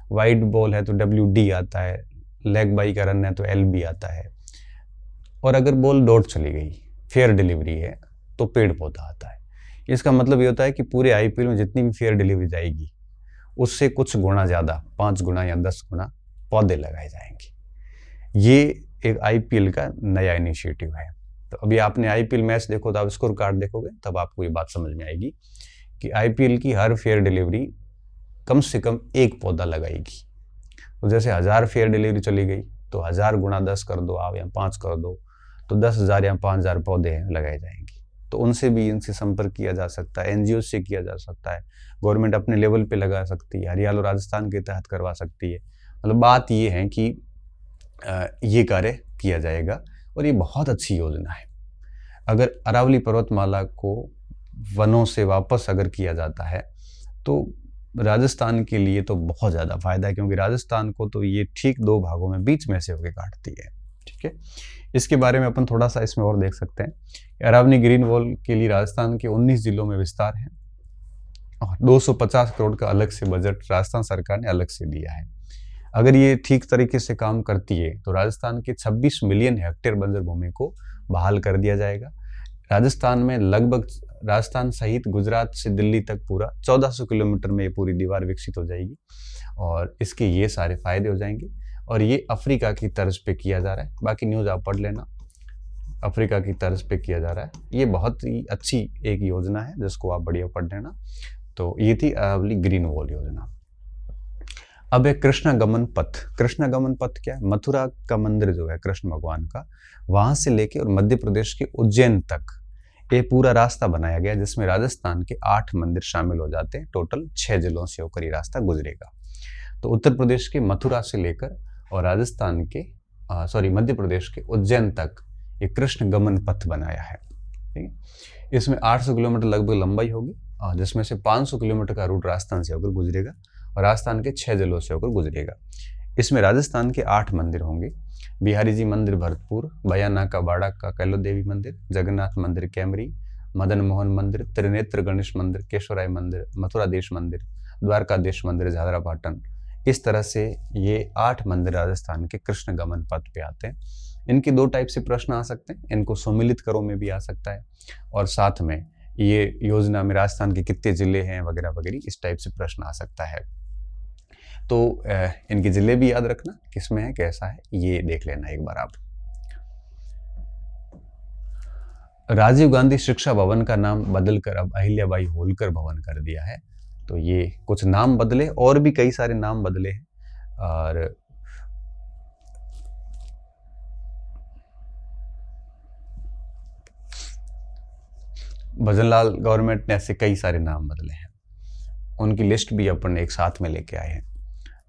वाइड बॉल है तो WD आता है, लेग बाई का रन है तो LB आता है, और अगर बॉल डॉट चली गई, फेयर डिलीवरी है, तो पेड़ पौधा आता है। इसका मतलब ये होता है कि पूरे आईपीएल में जितनी भी फेयर डिलीवरी जाएगी उससे कुछ गुना ज़्यादा, 5 गुना या 10 गुना पौधे लगाए जाएंगे। ये एक आईपीएल का नया इनिशिएटिव है। तो अभी आपने आईपीएल मैच देखो तो आप स्कोर कार्ड देखोगे तब आपको ये बात समझ में आएगी कि आईपीएल की हर फेयर डिलीवरी कम से कम 1 पौधा लगाएगी। तो जैसे 1000 फेयर डिलीवरी चली गई तो 1000 गुना 10 कर दो आप या 5 कर दो तो 10,000 या 5,000 पौधे लगाए जाएंगे। तो उनसे भी इनसे संपर्क किया जा सकता है, एनजीओ से किया जा सकता है, गवर्नमेंट अपने लेवल पे लगा सकती है, हरियाणा और राजस्थान के तहत करवा सकती है। मतलब बात ये है कि ये कार्य किया जाएगा और ये बहुत अच्छी योजना है। अगर अरावली पर्वतमाला को वनों से वापस अगर किया जाता है तो राजस्थान के लिए तो बहुत ज़्यादा फायदा है, क्योंकि राजस्थान को तो ये ठीक 2 भागों में बीच में से होकर काटती है। ठीक है, इसके बारे में अपन थोड़ा सा इसमें और देख सकते हैं। अरावली ग्रीन वॉल के लिए राजस्थान के 19 जिलों में विस्तार है और 250 करोड़ का अलग से बजट राजस्थान सरकार ने अलग से दिया है। अगर ये ठीक तरीके से काम करती है तो राजस्थान के 26 मिलियन हेक्टेयर बंजर भूमि को बहाल कर दिया जाएगा। राजस्थान में लगभग, राजस्थान सहित गुजरात से दिल्ली तक पूरा 1400 किलोमीटर में ये पूरी दीवार विकसित हो जाएगी और इसके ये सारे फायदे हो जाएंगे। और ये अफ्रीका की तर्ज पे किया जा रहा है, बाकी न्यूज़ आप पढ़ लेना, अफ्रीका की तर्ज पे किया जा रहा है। ये बहुत ही अच्छी एक योजना है जिसको आप बढ़िया पढ़ लेना। तो ये थी अरावली ग्रीन वॉल योजना। अब है कृष्ण गमन पथ। कृष्ण गमन पथ क्या है? मथुरा का मंदिर जो है कृष्ण भगवान का, वहां से लेके और मध्य प्रदेश के उज्जैन तक ये पूरा रास्ता बनाया गया, जिसमें राजस्थान के 8 मंदिर शामिल हो जाते हैं। टोटल 6 जिलों से होकर ये रास्ता गुजरेगा। तो उत्तर प्रदेश के मथुरा से लेकर और राजस्थान के मध्य प्रदेश के उज्जैन तक ये कृष्ण गमन पथ बनाया है। ठीक है, इसमें 800 किलोमीटर लगभग लंबाई होगी, जिसमें से 500 किलोमीटर का रूट राजस्थान से होकर गुजरेगा और राजस्थान के 6 जिलों से होकर गुजरेगा। इसमें राजस्थान के 8 मंदिर होंगे। बिहारी जी मंदिर भरतपुर, बयाना का बाड़ा का कैलो देवी मंदिर, जगन्नाथ मंदिर कैमरी, मदन मोहन मंदिर, त्रिनेत्र गणेश मंदिर, केशवराय मंदिर, मथुरा देश मंदिर, द्वारकाधीश मंदिर, झालरापाटन। इस तरह से ये 8 मंदिर राजस्थान के कृष्ण गमन पथ पे आते हैं। इनके 2 टाइप से प्रश्न आ सकते हैं, इनको सम्मिलित करो में भी आ सकता है और साथ में ये योजना में राजस्थान के कितने जिले हैं वगैरह वगैरह, इस टाइप से प्रश्न आ सकता है। तो इनके जिले भी याद रखना, किसमें है कैसा है ये देख लेना एक बार आप। राजीव गांधी शिक्षा भवन का नाम बदलकर अब अहिल्याबाई होलकर भवन कर दिया है। तो ये कुछ नाम बदले, और भी कई सारे नाम बदले हैं और भजनलाल गवर्नमेंट ने ऐसे कई सारे नाम बदले हैं, उनकी लिस्ट भी अपन एक साथ में लेके आए हैं।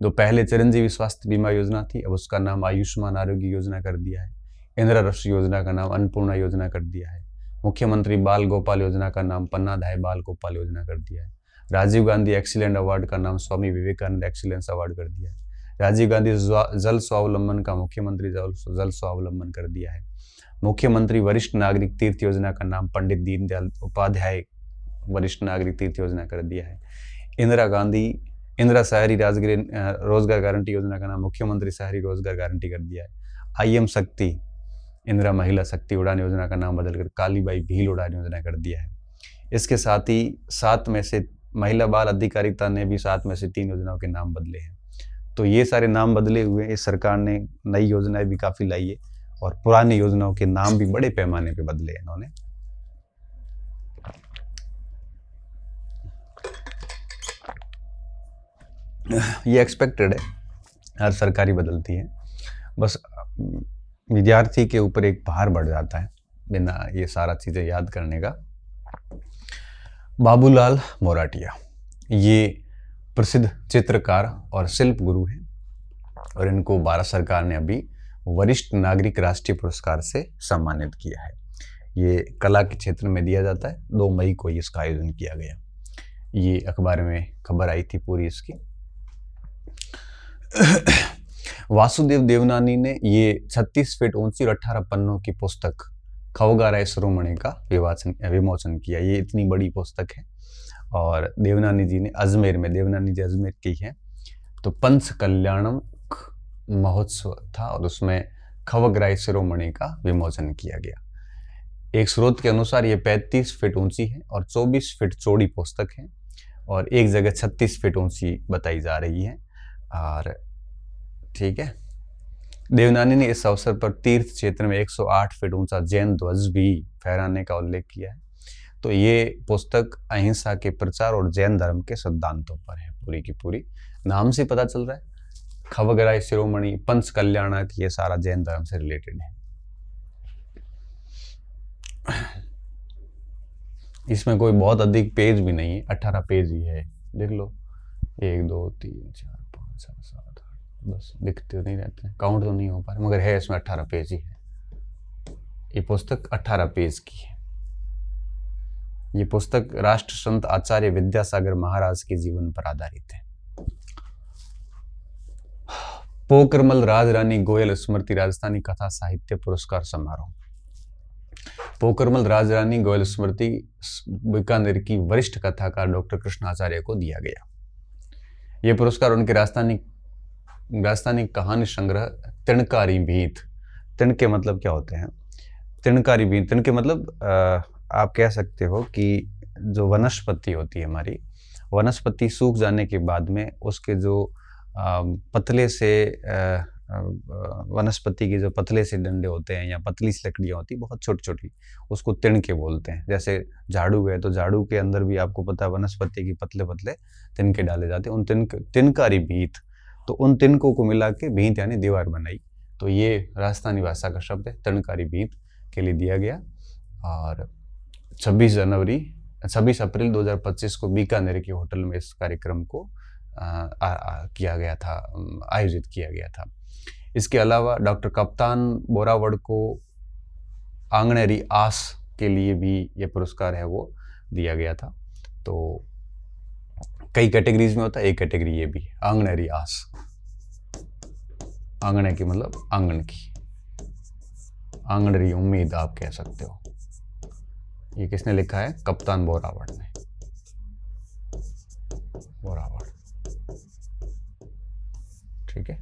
जो पहले चिरंजीवी स्वास्थ्य बीमा योजना थी, अब उसका नाम आयुष्मान आरोग्य योजना कर दिया है। इंदिरा राष्ट्रीय योजना का नाम अन्नपूर्णा योजना कर दिया है। मुख्यमंत्री बाल गोपाल योजना का नाम पन्नाधाय बाल गोपाल योजना कर दिया है। राजीव गांधी एक्सीलेंट अवार्ड का नाम स्वामी विवेकानंद एक्सीलेंस अवार्ड कर दिया है। राजीव गांधी जल स्वावलंबन का मुख्यमंत्री जल स्वावलंबन कर दिया है। मुख्यमंत्री वरिष्ठ नागरिक तीर्थ योजना का नाम पंडित दीनदयाल उपाध्याय वरिष्ठ नागरिक तीर्थ योजना कर दिया है। इंदिरा शहरी रोजगार गारंटी योजना का नाम मुख्यमंत्री शहरी रोजगार गारंटी कर दिया है। IM शक्ति, इंदिरा महिला शक्ति उड़ान योजना का नाम बदलकर कालीबाई भील उड़ान योजना कर दिया है। इसके साथ ही 7 में से महिला बाल अधिकारिता ने भी 7 में से 3 योजनाओं के नाम बदले हैं। तो ये सारे नाम बदले हुए हैं। इस सरकार ने नई योजनाएं भी काफी लाई है और पुरानी योजनाओं के नाम भी बड़े पैमाने पे बदले हैं इन्होंने। ये एक्सपेक्टेड है, हर सरकारी बदलती है, बस विद्यार्थी के ऊपर एक भार बढ़ जाता है बिना ये सारा चीजें याद करने का। बाबूलाल मोराटिया, ये प्रसिद्ध चित्रकार और शिल्प गुरु हैं और इनको भारत सरकार ने अभी वरिष्ठ नागरिक राष्ट्रीय पुरस्कार से सम्मानित किया है। ये कला के क्षेत्र में दिया जाता है। 2 मई को इसका आयोजन किया गया। ये अखबार में खबर आई थी पूरी इसकी। वासुदेव देवनानी ने ये 36 फीट ऊंची और 18 पन्नों की पुस्तक खवगाराय शिरोमणि का विमोचन किया। ये इतनी बड़ी पुस्तक है और देवनानी जी ने देवनानी जी अजमेर की है। तो पंच कल्याणम महोत्सव था और उसमें खवगाराय शिरोमणि का विमोचन किया गया। एक स्रोत के अनुसार ये 35 फीट ऊंची है और 24 फीट चौड़ी पुस्तक है और एक जगह 36 फीट ऊंची बताई जा रही है। और ठीक है, देवनानी ने इस अवसर पर तीर्थ क्षेत्र में 108 फीट ऊंचा जैन ध्वज भी फहराने का उल्लेख किया है। तो ये पुस्तक अहिंसा के प्रचार और जैन धर्म के सिद्धांतों पर है पूरी की पूरी। नाम से पता चल रहा है, खवगाराय शिरोमणि, पंच कल्याणक, ये सारा जैन धर्म से रिलेटेड है। इसमें कोई बहुत अधिक पेज भी नहीं है, 18 पेज ही है। देख लो, 1 2 3 4 5 6 7 8 10 दिखते नहीं रहते हैं, काउंट तो नहीं हो पा रहे, मगर है इसमें 18 पेज ही है। ये पुस्तक 18 पेज की है। ये पुस्तक राष्ट्र संत आचार्य विद्यासागर महाराज के जीवन पर आधारित है। पोकरमल राजरानी गोयल स्मृति राजस्थानी कथा साहित्य पुरस्कार समारोह। पोकरमल राजरानी गोयल स्मृति बीकानेर की वरिष्ठ कथाकार डॉक्टर कृष्णाचार्य को दिया गया। यह पुरस्कार उनके राजस्थानी कहानी संग्रह तिणकारी भीत, तिण के मतलब क्या होते हैं, तिणकारी भीत, तिण के मतलब आप कह सकते हो कि जो वनस्पति होती है हमारी, वनस्पति सूख जाने के बाद में उसके जो पतले से वनस्पति के जो पतले से डंडे होते हैं या पतली सी लकड़ियाँ होती हैं बहुत छोटी छोटी, उसको तिनके बोलते हैं। जैसे झाड़ू है तो झाड़ू के अंदर भी आपको पता है वनस्पति की पतले पतले तिनके डाले जाते हैं, उन तिनकारी भीत। तो उन तिनकों को मिला के भीत यानी दीवार बनाई। तो ये राजस्थानी भाषा का शब्द है, तिनकारी भीत के लिए दिया गया। और 26 अप्रैल 2025 को बीकानेर के होटल में इस कार्यक्रम को किया गया था, आयोजित किया गया था। इसके अलावा डॉक्टर कप्तान बोरावड़ को आंगनेरी आस के लिए भी ये पुरस्कार है वो दिया गया था। तो कई कैटेगरीज में होता है, एक कैटेगरी ये भी, आंगनेरी आस। आंगने की मतलब आंगन की, आंगनेरी उम्मीद आप कह सकते हो। ये किसने लिखा है? कप्तान बोरावड़ ने। बोरावड़, ठीक है।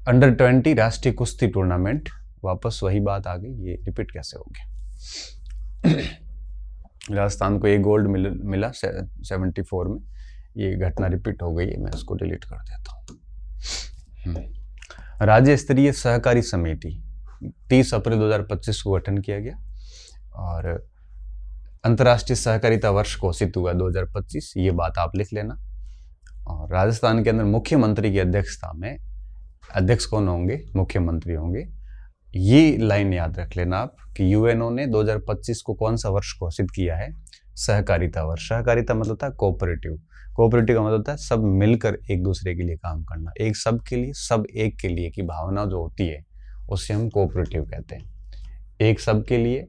अंडर 20 राष्ट्रीय कुश्ती टूर्नामेंट, वापस वही बात आ गई, ये रिपीट कैसे हो गया? राजस्थान को एक गोल्ड मिला 74 में, ये घटना रिपीट हो गई है, मैं इसको डिलीट कर देता हूँ। राज्य स्तरीय सहकारी समिति 30 अप्रैल 2025 को गठन किया गया और अंतर्राष्ट्रीय सहकारिता वर्ष घोषित हुआ 2025, ये बात आप लिख लेना। और राजस्थान के अंदर मुख्यमंत्री की अध्यक्षता में, अध्यक्ष कौन होंगे? मुख्यमंत्री होंगे। ये लाइन याद रख लेना आप कि यूएनओ ने 2025 को कौन सा वर्ष घोषित किया है? सहकारिता वर्ष। सहकारिता मतलब होता है कोऑपरेटिव। कोऑपरेटिव का मतलब होता है सब मिलकर एक दूसरे के लिए काम करना, एक सब के लिए, सब एक के लिए की भावना जो होती है उससे हम कोऑपरेटिव कहते हैं। एक सब के लिए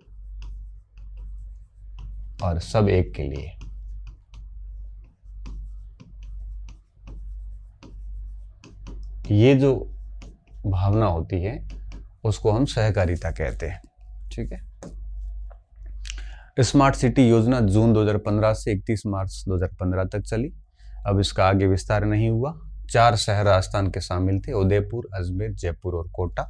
और सब एक के लिए। ये जो भावना होती है उसको हम सहकारिता कहते हैं, ठीक है। स्मार्ट सिटी योजना जून 2015 से 31 मार्च 2015 तक चली। अब इसका आगे विस्तार नहीं हुआ। 4 शहर राजस्थान के शामिल थे, उदयपुर, अजमेर, जयपुर और कोटा।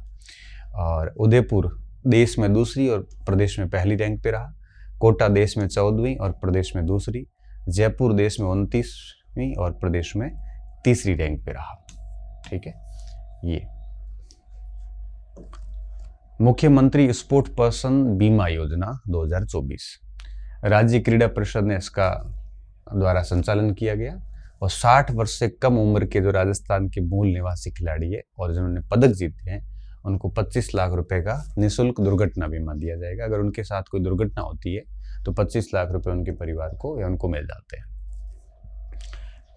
और उदयपुर देश में दूसरी और प्रदेश में पहली रैंक पे रहा। कोटा देश में 14वीं और प्रदेश में दूसरी। जयपुर देश में 29वीं और प्रदेश में तीसरी रैंक पे रहा। ठीक है। ये मुख्यमंत्री स्पोर्ट पर्सन बीमा योजना 2024 राज्य क्रीड़ा परिषद ने इसका द्वारा संचालन किया गया। और 60 वर्ष से कम उम्र के जो राजस्थान के मूल निवासी खिलाड़ी है और जिन्होंने पदक जीते हैं, उनको 25 लाख रुपए का निःशुल्क दुर्घटना बीमा दिया जाएगा। अगर उनके साथ कोई दुर्घटना होती है तो 25 लाख रुपए उनके परिवार को या उनको मिल जाते हैं।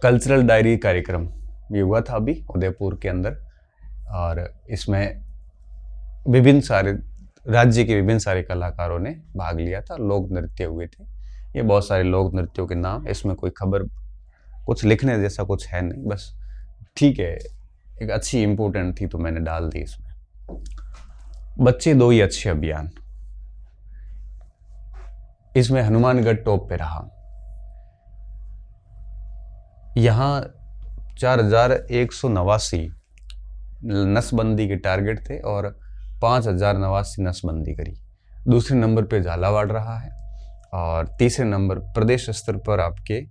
कल्चरल डायरी कार्यक्रम ये हुआ था अभी उदयपुर के अंदर, और इसमें विभिन्न सारे राज्य के विभिन्न सारे कलाकारों ने भाग लिया था। लोक नृत्य हुए थे। ये बहुत सारे लोक नृत्यों के नाम, इसमें कोई खबर कुछ लिखने जैसा कुछ है नहीं, बस ठीक है, एक अच्छी इंपोर्टेंट थी तो मैंने डाल दी इसमें। बच्चे दो ही अच्छे अभियान, इसमें हनुमानगढ़ टॉप पे रहा। यहाँ 4189 नसबंदी के टारगेट थे और 5089 नसबंदी करी। दूसरे नंबर पे झालावाड़ रहा है और तीसरे नंबर प्रदेश स्तर पर आपके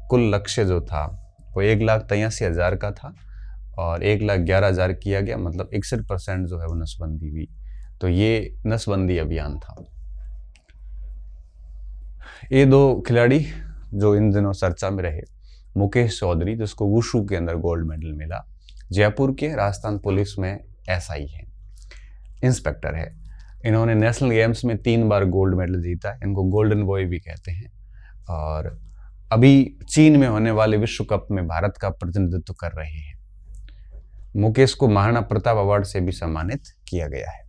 कुल लक्ष्य जो था वो 1,83,000 का था और 1,11,000 किया गया, मतलब 61% जो है वो नसबंदी हुई। तो ये नसबंदी अभियान था। ये दो खिलाड़ी जो इन दिनों चर्चा में रहे, मुकेश चौधरी जिसको वुशु के अंदर गोल्ड मेडल मिला, जयपुर के राजस्थान पुलिस में एसआई है, इंस्पेक्टर है। इन्होंने नेशनल गेम्स में 3 बार गोल्ड मेडल जीता है, इनको गोल्डन बॉय भी कहते हैं। और अभी चीन में होने वाले विश्व कप में भारत का प्रतिनिधित्व कर रहे हैं। मुकेश को महाराणा प्रताप अवार्ड से भी सम्मानित किया गया है।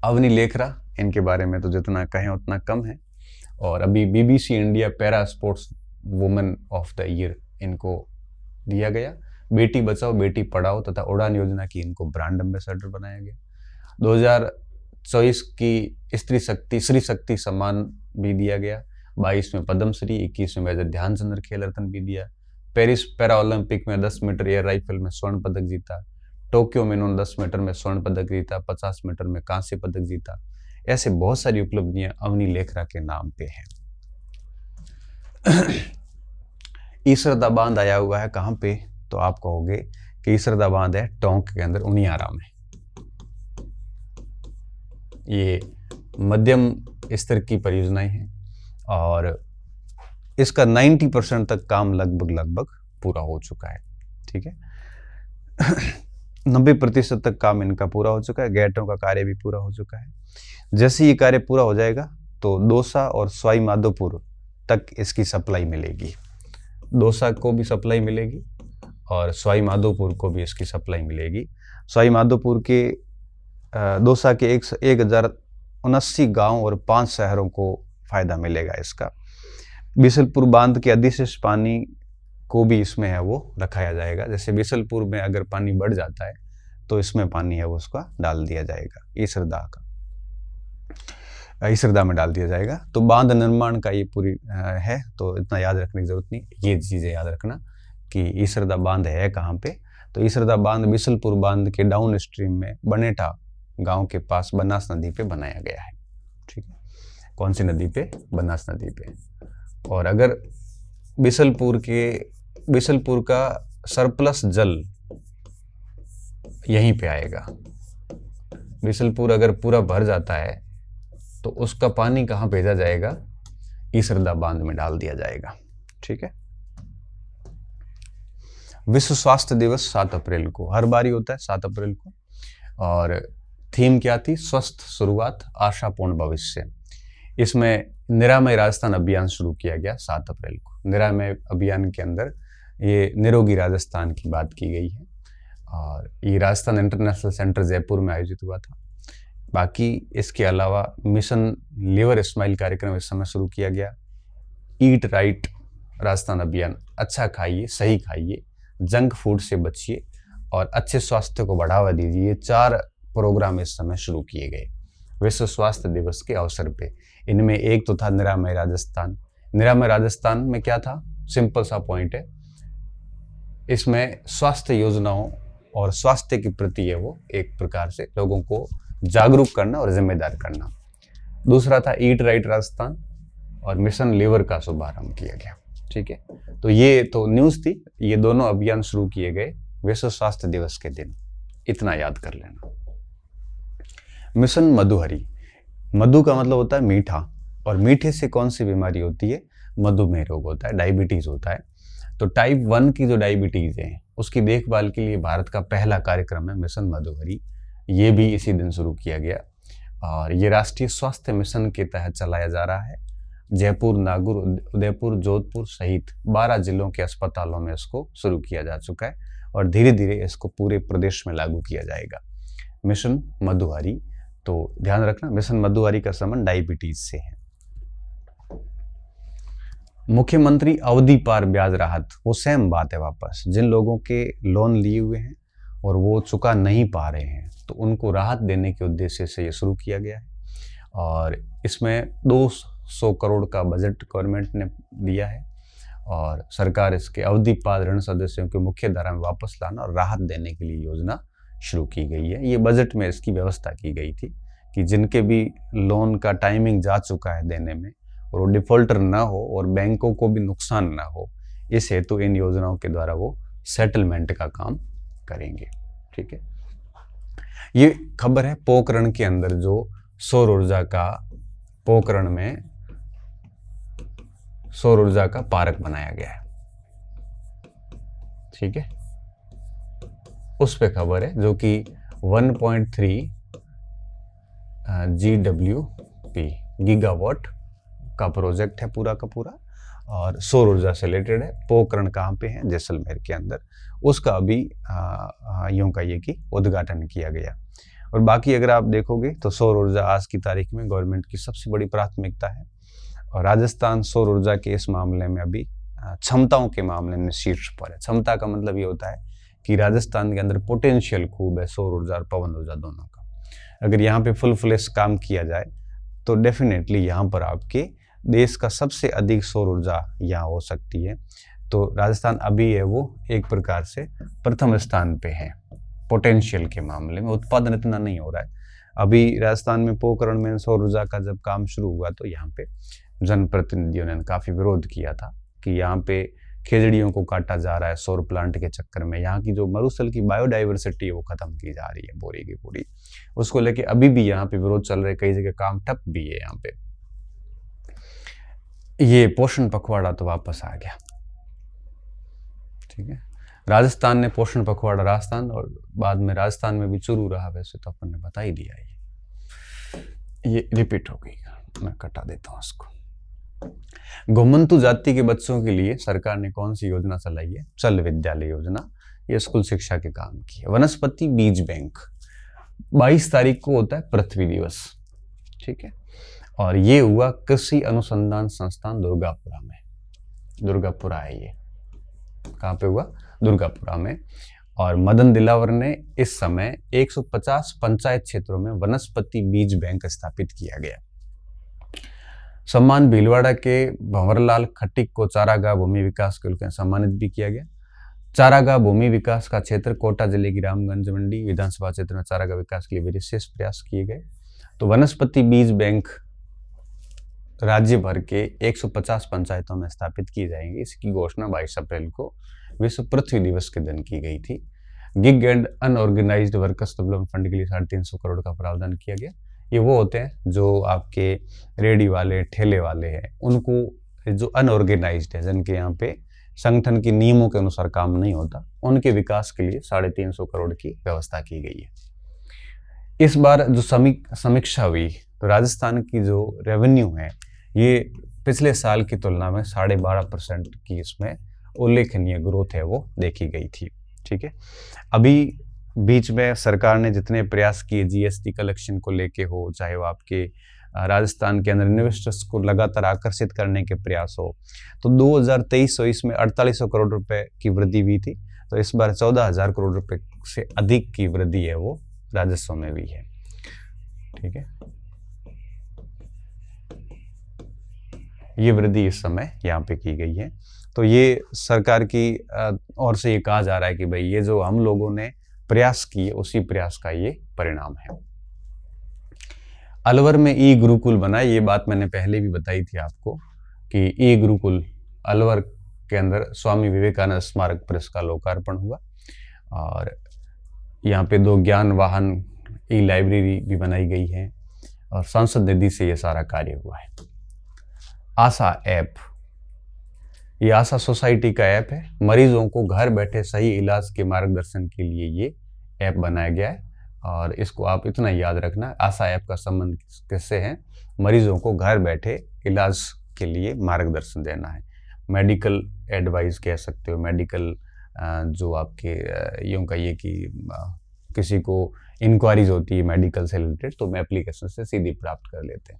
अवनी लेखरा, इनके बारे में तो जितना कहें उतना कम है। और अभी BBC India para sports women of the year इनको दिया गया। बेटी बचाओ बेटी पढ़ाओ तथा उड़ान योजना की इनको ब्रांड एम्बेसडर बनाया गया। 2024 की स्त्री शक्ति सम्मान भी दिया गया। 22 में पद्मश्री, 21 में मेजर ध्यानचंद्र खेल रत्न भी दिया। पेरिस पैरा ओलंपिक में 10 मीटर एयर राइफल में स्वर्ण पदक जीता। टोक्यो में इन्होंने 10 मीटर में स्वर्ण पदक जीता, 50 मीटर में कांस्य पदक जीता। ऐसे बहुत सारी उपलब्धियां अवनी लेखरा के नाम पे हैं। ईसरदा बांध आया हुआ है कहाँ पे, तो आप कहोगे कि ईसरदा बांध है टोंक के अंदर उनियारा में। ये मध्यम स्तर की परियोजनाएं हैं और इसका 90% तक काम लगभग पूरा हो चुका है। ठीक है। 90% तक काम इनका पूरा हो चुका है। गेटों का कार्य भी पूरा हो चुका है। जैसे ये कार्य पूरा हो जाएगा तो दौसा और सवाई माधोपुर तक इसकी सप्लाई मिलेगी। दौसा को भी सप्लाई मिलेगी और सवाई माधोपुर को भी इसकी सप्लाई मिलेगी। सवाई माधोपुर के दौसा के 1079 गांव और 5 शहरों को फायदा मिलेगा इसका। बिसलपुर बांध के अधिशेष पानी को भी इसमें है वो रखाया जाएगा। जैसे बिसलपुर में अगर पानी बढ़ जाता है तो इसमें पानी है वो उसका डाल दिया जाएगा, ईसरदा में डाल दिया जाएगा। तो बांध निर्माण का ये पूरी है, तो इतना याद रखने की जरूरत नहीं। ये चीजें याद रखना कि ईसरदा बांध है कहाँ पे। तो ईसरदा बांध बिसलपुर बांध के डाउन स्ट्रीम में बनेटा गांव के पास बनास नदी पे बनाया गया है। ठीक है। कौन सी नदी पे? बनास नदी पे। और अगर बिसलपुर का सरप्लस जल यहीं पे आएगा। बिसलपुर अगर पूरा भर जाता है तो उसका पानी कहाँ भेजा जाएगा? ईसरदा बांध में डाल दिया जाएगा। ठीक है। विश्व स्वास्थ्य दिवस 7 अप्रैल को, हर बार ही होता है 7 अप्रैल को। और थीम क्या थी? स्वस्थ शुरुआत, आशापूर्ण भविष्य। इसमें निरामय राजस्थान अभियान शुरू किया गया 7 अप्रैल को। निरामय अभियान के अंदर ये निरोगी राजस्थान की बात की गई है और ये राजस्थान इंटरनेशनल सेंटर जयपुर में आयोजित हुआ था। बाकी इसके अलावा मिशन लिवर स्माइल कार्यक्रम इस समय शुरू किया गया। ईट राइट राजस्थान अभियान, अच्छा खाइए, सही खाइए, जंक फूड से बचिए और अच्छे स्वास्थ्य को बढ़ावा दीजिए। ये 4 प्रोग्राम इस समय शुरू किए गए विश्व स्वास्थ्य दिवस के अवसर पे। इनमें एक तो था निरामय राजस्थान। निरामय राजस्थान में क्या था, सिंपल सा पॉइंट है, इसमें स्वास्थ्य योजनाओं और स्वास्थ्य के प्रति है वो एक प्रकार से लोगों को जागरूक करना और जिम्मेदार करना। दूसरा था ईट राइट राजस्थान और मिशन लीवर का शुभारंभ किया गया। ठीक है, तो ये तो न्यूज़ थी। ये दोनों अभियान शुरू किए गए विश्व स्वास्थ्य दिवस के दिन, इतना याद कर लेना। मिशन मधुहरी, मधु का मतलब होता है मीठा, और मीठे से कौन सी बीमारी होती है, मधुमेह रोग होता है, डायबिटीज होता है। तो टाइप 1 की जो डायबिटीज है उसकी देखभाल के लिए भारत का पहला कार्यक्रम है मिशन मधुहरी। ये भी इसी दिन शुरू किया गया और ये राष्ट्रीय स्वास्थ्य मिशन के तहत चलाया जा रहा है। जयपुर, नागौर, उदयपुर, जोधपुर सहित 12 जिलों के अस्पतालों में इसको शुरू किया जा चुका है और धीरे धीरे इसको पूरे प्रदेश में लागू किया जाएगा। मिशन मधुहरी, तो ध्यान रखना मिशन मधुहरी का संबंध डायबिटीज से है। मुख्यमंत्री अवधि पार ब्याज राहत, वो सेम बात है वापस, जिन लोगों के लोन लिए हुए हैं और वो चुका नहीं पा रहे हैं तो उनको राहत देने के उद्देश्य से ये शुरू किया गया है और इसमें 200 करोड़ का बजट गवर्नमेंट ने दिया है और सरकार इसके अवधि पार ऋण सदस्यों के मुख्य धारा में वापस लाना और राहत देने के लिए योजना शुरू की गई है। ये बजट में इसकी व्यवस्था की गई थी कि जिनके भी लोन का टाइमिंग जा चुका है देने में और वो डिफॉल्टर ना हो और बैंकों को भी नुकसान ना हो, इस हेतु इन योजनाओं के द्वारा वो सेटलमेंट का काम करेंगे। ठीक है, ये खबर है पोखरण के अंदर जो सौर ऊर्जा का, पोखरण में सौर ऊर्जा का पार्क बनाया गया है। ठीक है, उस पे खबर है जो कि 1.3 GWP गीगावाट का प्रोजेक्ट है पूरा का पूरा और सौर ऊर्जा से रिलेटेड है। पोखरण कहाँ पे है, जैसलमेर के अंदर, उसका अभी यूं कहिए कि उद्घाटन किया गया। और बाकी अगर आप देखोगे तो सौर ऊर्जा आज की तारीख में गवर्नमेंट की सबसे बड़ी प्राथमिकता है और राजस्थान सौर ऊर्जा के इस मामले में अभी क्षमताओं के मामले में शीर्ष पर है। क्षमता का मतलब ये होता है कि राजस्थान के अंदर पोटेंशियल खूब है सौर ऊर्जा और पवन ऊर्जा दोनों का। अगर यहाँ पे फुल फ्लेश काम किया जाए तो डेफिनेटली यहाँ पर आपके देश का सबसे अधिक सौर ऊर्जा यहाँ हो सकती है। तो राजस्थान अभी है वो एक प्रकार से प्रथम स्थान पे है पोटेंशियल के मामले में। उत्पादन इतना नहीं हो रहा है अभी राजस्थान में। पोखरण में सौर ऊर्जा का जब काम शुरू हुआ तो यहाँ पे जनप्रतिनिधियों ने काफी विरोध किया था कि यहाँ पे खेजड़ियों को काटा जा रहा है सौर प्लांट के चक्कर में, यहाँ की जो मरुस्थल की बायोडाइवर्सिटी है वो खत्म की जा रही है पूरी की पूरी। उसको लेके अभी भी यहाँ पे विरोध चल रहे, कई जगह काम ठप भी है यहाँ पे। ये पोषण पखवाड़ा तो वापस आ गया। ठीक है, राजस्थान ने पोषण पखवाड़ा, राजस्थान और बाद में राजस्थान में भी शुरू रहा, वैसे तो अपन ने बता ही दिया ये रिपीट हो गई, मैं कटा देता हूँ इसको। घुमंतु जाति के बच्चों के लिए सरकार ने कौन सी योजना चलाई है, चल विद्यालय योजना। ये स्कूल शिक्षा के काम की है। वनस्पति बीज बैंक 22 तारीख को होता है पृथ्वी दिवस। ठीक है, और ये हुआ कृषि अनुसंधान संस्थान दुर्गापुरा में। दुर्गापुरा है ये, कहाँ पे हुआ, दुर्गापुरा में। और मदन दिलावर ने इस समय 150 पंचायत क्षेत्रों में वनस्पति बीज बैंक स्थापित किया गया। सम्मान भीलवाड़ा के भंवरलाल खट्टिक को चारागाह भूमि विकास के लिए सम्मानित भी किया गया। चारागाह भूमि विकास का क्षेत्र कोटा जिले की रामगंज मंडी विधानसभा क्षेत्र में चारागाह विकास के लिए विशेष प्रयास किए गए। तो वनस्पति बीज बैंक राज्य भर के 150 पंचायतों में स्थापित की जाएंगी। इसकी घोषणा 22 अप्रैल को विश्व पृथ्वी दिवस के दिन की गई थी। Gig and unorganised workers development fund के लिए 350 करोड़ का प्रावधान किया गया। ये वो होते हैं जो आपके रेडी वाले, ठेले वाले हैं, उनको जो अनऑर्गेनाइज्ड है, जिनके यहाँ पे संगठन के नियमों के अनुसार काम नहीं होता, उनके विकास के लिए 350 करोड़ की व्यवस्था की गई है। इस बार जो समीक्षा हुई तो राजस्थान की जो रेवेन्यू है ये पिछले साल की तुलना में 12.5% की इसमें उल्लेखनीय ग्रोथ है वो देखी गई थी। ठीक है, अभी बीच में सरकार ने जितने प्रयास किए जीएसटी कलेक्शन को लेके हो, चाहे वो आपके राजस्थान के अंदर इन्वेस्टर्स को लगातार आकर्षित करने के प्रयास हो, तो 2023-24 में 4800 करोड़ रुपए की वृद्धि हुई थी। तो इस बार 14,000 करोड़ रुपए से अधिक की वृद्धि है वो राजस्व में हुई है। ठीक है, ये वृद्धि इस समय यहाँ पे की गई है। तो ये सरकार की ओर से ये कहा जा रहा है कि भाई ये जो हम लोगों ने प्रयास किए उसी प्रयास का ये परिणाम है। अलवर में ई गुरुकुल बना, ये बात मैंने पहले भी बताई थी आपको कि ई गुरुकुल अलवर के अंदर स्वामी विवेकानंद स्मारक पर इसका लोकार्पण हुआ। और यहाँ पे 2 ज्ञान वाहन ई लाइब्रेरी भी बनाई गई है और सांसद निधि से ये सारा कार्य हुआ है। आशा ऐप, ये आशा सोसाइटी का ऐप है। मरीजों को घर बैठे सही इलाज के मार्गदर्शन के लिए ये ऐप बनाया गया है। और इसको आप इतना याद रखना, आशा ऐप का संबंध किससे है? मरीजों को घर बैठे इलाज के लिए मार्गदर्शन देना है। मेडिकल एडवाइस कह सकते हो, मेडिकल जो आपके यूँ कहिए कि किसी को इंक्वायरीज होती है मेडिकल से रिलेटेड, तो हम एप्लीकेशन से सीधी प्राप्त कर लेते हैं।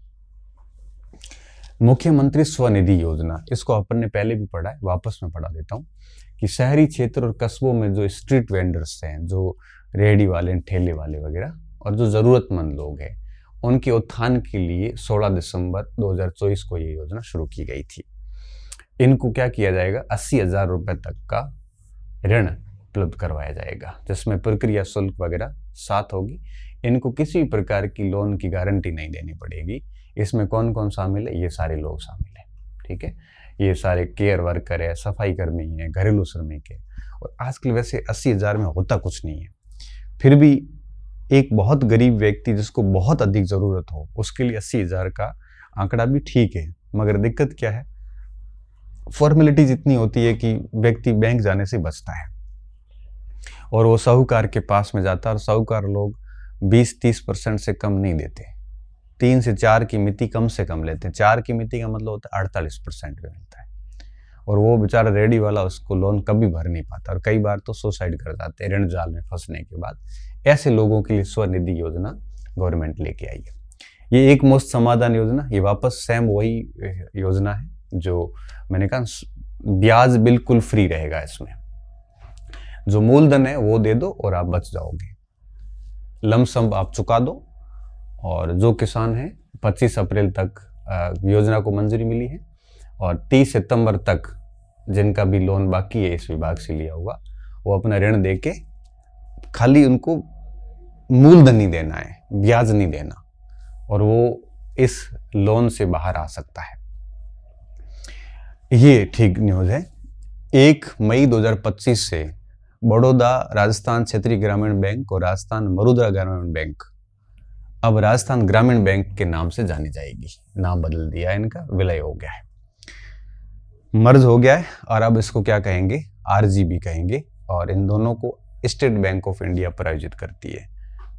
मुख्यमंत्री स्वनिधि योजना, इसको अपन ने पहले भी पढ़ा है, वापस में पढ़ा देता हूँ कि शहरी क्षेत्र और कस्बों में जो स्ट्रीट वेंडर्स हैं, जो रेहड़ी वाले, ठेले वाले वगैरह, और जो ज़रूरतमंद लोग हैं, उनके उत्थान के लिए 16 दिसंबर 2024 को ये योजना शुरू की गई थी। इनको क्या किया जाएगा? 80,000 रुपये तक का ऋण उपलब्ध करवाया जाएगा, जिसमें प्रक्रिया शुल्क वगैरह साथ होगी। इनको किसी भी प्रकार की लोन की गारंटी नहीं देनी पड़ेगी। इसमें कौन कौन शामिल है? ये सारे लोग शामिल हैं, ठीक है। ये सारे केयर वर्कर है, सफाई कर्मी है, घरेलू श्रमिक है। और आजकल वैसे 80,000 में होता कुछ नहीं है, फिर भी एक बहुत गरीब व्यक्ति जिसको बहुत अधिक ज़रूरत हो उसके लिए 80,000 का आंकड़ा भी ठीक है। मगर दिक्कत क्या है? फॉर्मेलिटीज इतनी होती है कि व्यक्ति बैंक जाने से बचता है और वो साहूकार के पास में जाता है, और साहूकार लोग 20-30% से कम नहीं देते। 3 से 4 की मिति कम से कम लेते हैं। 4 की मिति का मतलब होता है 48% में मिलता है। और वो बेचारा रेडी वाला उसको लोन कभी भर नहीं पाता, और कई बार तो सुसाइड कर जाते हैं ऋण जाल में फंसने के बाद। ऐसे लोगों के लिए स्वनिधि योजना गवर्नमेंट लेके आई है। ये एक मुश्त समाधान योजना, ये वापस सेम वही योजना है जो मैंने कहा, ब्याज बिल्कुल फ्री रहेगा। इसमें जो मूलधन है वो दे दो और आप बच जाओगे, लमसम आप चुका दो। और जो किसान हैं 25 अप्रैल तक योजना को मंजूरी मिली है, और 30 सितंबर तक जिनका भी लोन बाकी है इस विभाग से लिया हुआ, वो अपना ऋण देके खाली उनको मूलधन ही देना है, ब्याज नहीं देना, और वो इस लोन से बाहर आ सकता है। ये ठीक न्यूज़ है। 1 मई 2025 से बड़ौदा राजस्थान क्षेत्रीय ग्रामीण बैंक और राजस्थान मरुद्रा ग्रामीण बैंक अब राजस्थान ग्रामीण बैंक के नाम से जानी जाएगी। नाम बदल दिया है इनका, विलय हो गया है, मर्ज हो गया है, और अब इसको क्या कहेंगे? आरजीबी कहेंगे। और इन दोनों को स्टेट बैंक ऑफ इंडिया प्रायोजित करती है,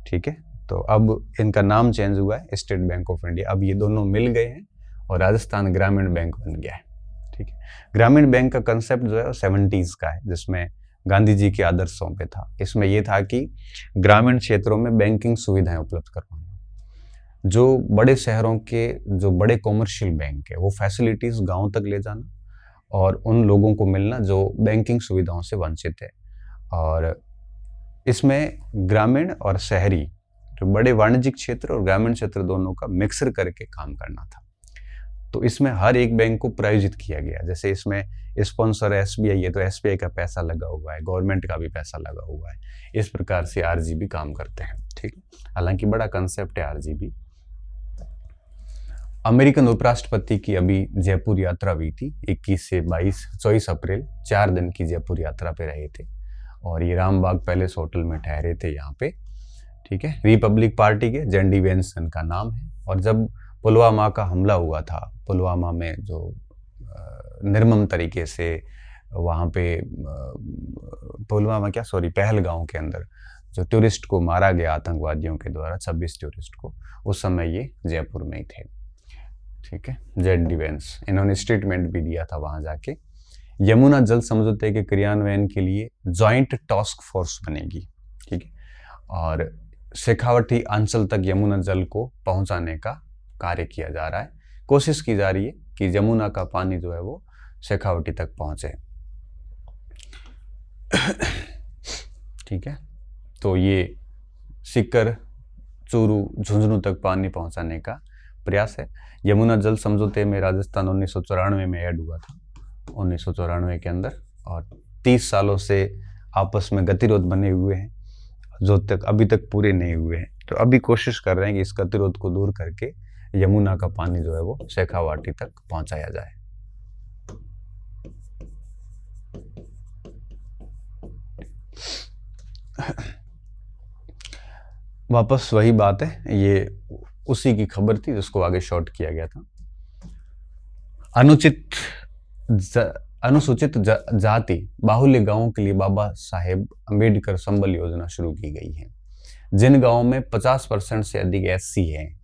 ठीक है। तो अब इनका नाम चेंज हुआ है, स्टेट बैंक ऑफ इंडिया। अब ये दोनों मिल गए हैं और राजस्थान ग्रामीण बैंक बन गया है, ठीक है। ग्रामीण बैंक का कंसेप्ट जो है वो 70s का है, जिसमें गांधी जी के आदर्शों पे था। इसमें यह था कि ग्रामीण क्षेत्रों में बैंकिंग सुविधाएं उपलब्ध करवाना। जो बड़े शहरों के जो बड़े कॉमर्शियल बैंक है वो फैसिलिटीज गांव तक ले जाना, और उन लोगों को मिलना जो बैंकिंग सुविधाओं से वंचित है। और इसमें ग्रामीण और शहरी, जो बड़े वाणिज्यिक क्षेत्र और ग्रामीण क्षेत्र दोनों का मिक्सर करके काम करना था। तो इसमें हर एक बैंक को प्रायोजित किया गया। जैसे इसमें स्पॉन्सर एसबीआई है तो एसबीआई का पैसा लगा हुआ है, गवर्नमेंट का भी पैसा लगा हुआ है। इस प्रकार से आरजीबी काम करते हैं, ठीक है। हालांकि बड़ा कंसेप्ट है आरजीबी। अमेरिकन उपराष्ट्रपति की अभी जयपुर यात्रा हुई थी, 21 से 24 अप्रैल, 4 दिन की जयपुर यात्रा पे रहे थे, और ये रामबाग पैलेस होटल में ठहरे थे यहाँ पे, ठीक है। रिपब्लिक पार्टी के जेंडी वेंस का नाम है। और जब पुलवामा का हमला हुआ था, पुलवामा में जो निर्मम तरीके से वहाँ पे पहलगांव के अंदर जो टूरिस्ट को मारा गया आतंकवादियों के द्वारा, 26 टूरिस्ट को, उस समय ये जयपुर में ही थे, ठीक है। जेंडी वेंस, इन्होंने स्टेटमेंट भी दिया था वहाँ जाके। यमुना जल समझौते के क्रियान्वयन के लिए जॉइंट टास्क फोर्स बनेगी, ठीक है। और शेखावटी अंचल तक यमुना जल को पहुंचाने का कार्य किया जा रहा है। कोशिश की जा रही है कि यमुना का पानी जो है वो शेखावटी तक पहुंचे, ठीक है। तो ये सीकर, चूरू, झुंझुनू तक पानी पहुंचाने का प्रयास है। यमुना जल समझौते में राजस्थान 1994 में ऐड हुआ था, 1994 के अंदर, और 30 सालों से आपस में गतिरोध बने हुए हैं जो तक अभी तक पूरे नहीं हुए हैं। तो अभी कोशिश कर रहे हैं कि इस गतिरोध को दूर करके यमुना का पानी जो है वो शेखावाटी तक पहुंचाया जाए। वापस वही बात है, ये उसी की खबर थी जिसको आगे शॉर्ट किया गया था। अनुसूचित जाति बाहुल्य गांवों के लिए बाबा साहेब अम्बेडकर संबल योजना शुरू की गई है। जिन गांवों में 50% से अधिक एससी हैं,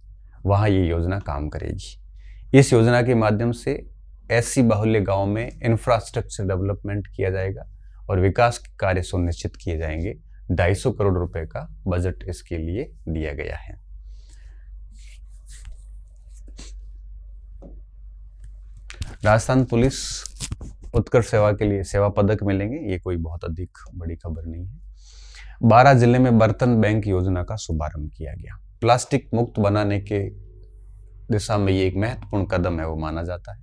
वहां ये योजना काम करेगी। इस योजना के माध्यम से एससी बाहुल्य गांवों में इंफ्रास्ट्रक्चर डेवलपमेंट किया जाएगा और विकास के कार्य सुनिश्चित किए जाएंगे। 250 करोड़ रुपए का बजट इसके लिए दिया गया है। राजस्थान पुलिस उत्कृष्ट सेवा के लिए सेवा पदक मिलेंगे, ये कोई बहुत अधिक बड़ी खबर नहीं है। 12 जिले में बर्तन बैंक योजना का शुभारंभ किया गया। प्लास्टिक मुक्त बनाने के दिशा में ये एक महत्वपूर्ण कदम है वो माना जाता है,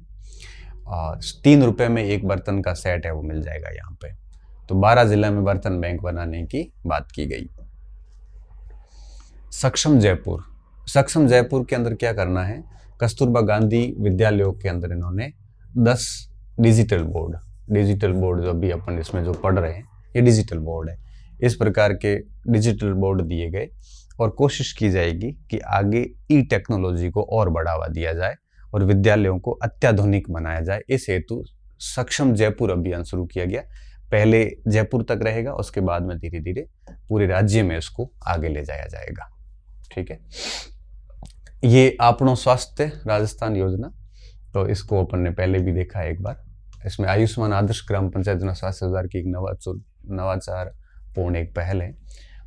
और 3 रुपए में एक बर्तन का सेट है वो मिल जाएगा यहाँ पे। तो 12 जिले में बर्तन बैंक बनाने की बात की गई। सक्षम जयपुर, सक्षम जयपुर के अंदर क्या करना है, कस्तूरबा गांधी विद्यालयों के अंदर इन्होंने 10 डिजिटल बोर्ड जो अभी अपन इसमें जो पढ़ रहे हैं ये डिजिटल बोर्ड है, इस प्रकार के डिजिटल बोर्ड दिए गए और कोशिश की जाएगी कि आगे ई टेक्नोलॉजी को और बढ़ावा दिया जाए और विद्यालयों को अत्याधुनिक बनाया जाए। इस हेतु सक्षम जयपुर अभियान शुरू किया गया। पहले जयपुर तक रहेगा, उसके बाद में धीरे धीरे पूरे राज्य में इसको आगे ले जाया जाएगा। ठीक है, ये आपनो स्वास्थ्य राजस्थान योजना, तो इसको अपन ने पहले भी देखा है एक बार। इसमें आयुष्मान आदर्श ग्राम पंचायत योजना स्वास्थ्य सुधार की एक नवाचारपूर्ण एक पहल है,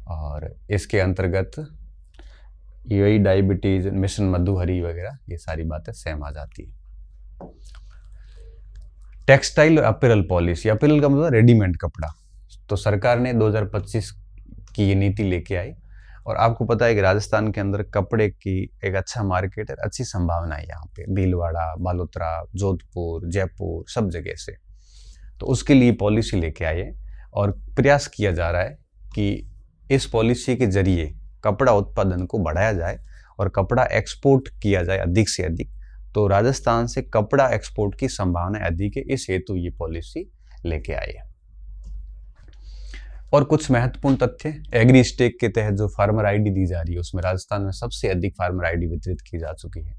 और इसके अंतर्गत यही डायबिटीज मिशन मधुहरी वगैरह ये सारी बातें सेम आ जाती है। टेक्सटाइल और अपैरल पॉलिसी, अपैरल का मतलब रेडीमेड कपड़ा, तो सरकार ने 2025 की ये नीति लेके आई, और आपको पता है कि राजस्थान के अंदर कपड़े की एक अच्छा मार्केट है, अच्छी संभावना है यहाँ पे, भीलवाड़ा, बालोतरा, जोधपुर, जयपुर, सब जगह से। तो उसके लिए पॉलिसी लेके आए और प्रयास किया जा रहा है कि इस पॉलिसी के जरिए कपड़ा उत्पादन को बढ़ाया जाए और कपड़ा एक्सपोर्ट किया जाए अधिक से अधिक। तो राजस्थान से कपड़ा एक्सपोर्ट की संभावना अधिक है, इस हेतु ये पॉलिसी लेके आए हैं। और कुछ महत्वपूर्ण तथ्य, एग्री स्टेक के तहत जो फार्मर आईडी दी जा रही है उसमें राजस्थान में सबसे अधिक फार्मर आईडी वितरित की जा चुकी है।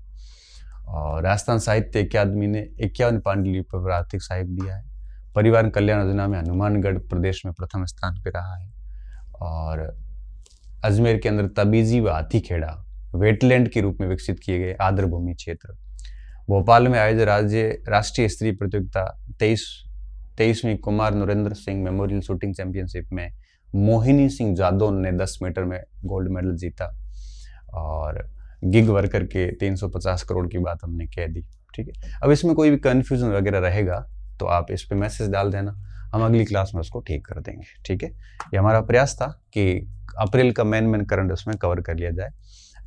और राजस्थान साहित्य अकादमी ने 51 पांडुलिपि पर आर्थिक सहायक दिया है। परिवार कल्याण योजना में हनुमानगढ़ प्रदेश में प्रथम स्थान पर रहा है। और अजमेर के अंदर तबीजी व हाथीखेड़ा वेटलैंड के रूप में विकसित किए गए आर्द्रभूमि क्षेत्र। भोपाल में आयोजित राष्ट्रीय स्तरीय प्रतियोगिता 23वीं Kumar Narendra Singh memorial shooting championship में मोहिनी सिंह जादौन ने 10 मीटर में गोल्ड मेडल जीता। और गिग वर्कर के 350 करोड़ की बात हमने कह दी। ठीक है, अब इसमें कोई भी कंफ्यूजन वगैरह रहेगा तो आप इस पे मैसेज डाल देना, हम अगली क्लास में उसको ठीक कर देंगे। ठीक है, ये हमारा प्रयास था कि अप्रैल का मेन करंट उसमें कवर कर लिया जाए।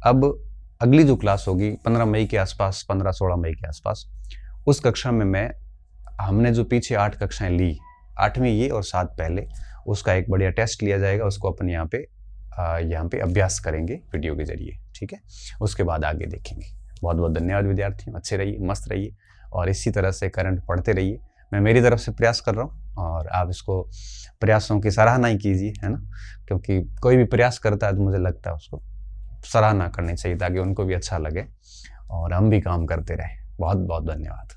अब अगली जो क्लास होगी 15 मई के आसपास, 15-16 मई के आसपास, उस कक्षा में हमने जो पीछे 8 कक्षाएं ली, 8वीं ये और 7 पहले, उसका एक बढ़िया टेस्ट लिया जाएगा। उसको अपन यहाँ पे अभ्यास करेंगे वीडियो के जरिए। ठीक है, उसके बाद आगे देखेंगे। बहुत बहुत धन्यवाद विद्यार्थियों, अच्छे रहिए, मस्त रहिए और इसी तरह से करंट पढ़ते रहिए। मैं मेरी तरफ से प्रयास कर रहा हूँ और आप इसको प्रयासों की सराहना ही कीजिए, है ना, क्योंकि कोई भी प्रयास करता है तो मुझे लगता है उसको सराहना करनी चाहिए ताकि उनको भी अच्छा लगे और हम भी काम करते रहें। बहुत बहुत धन्यवाद।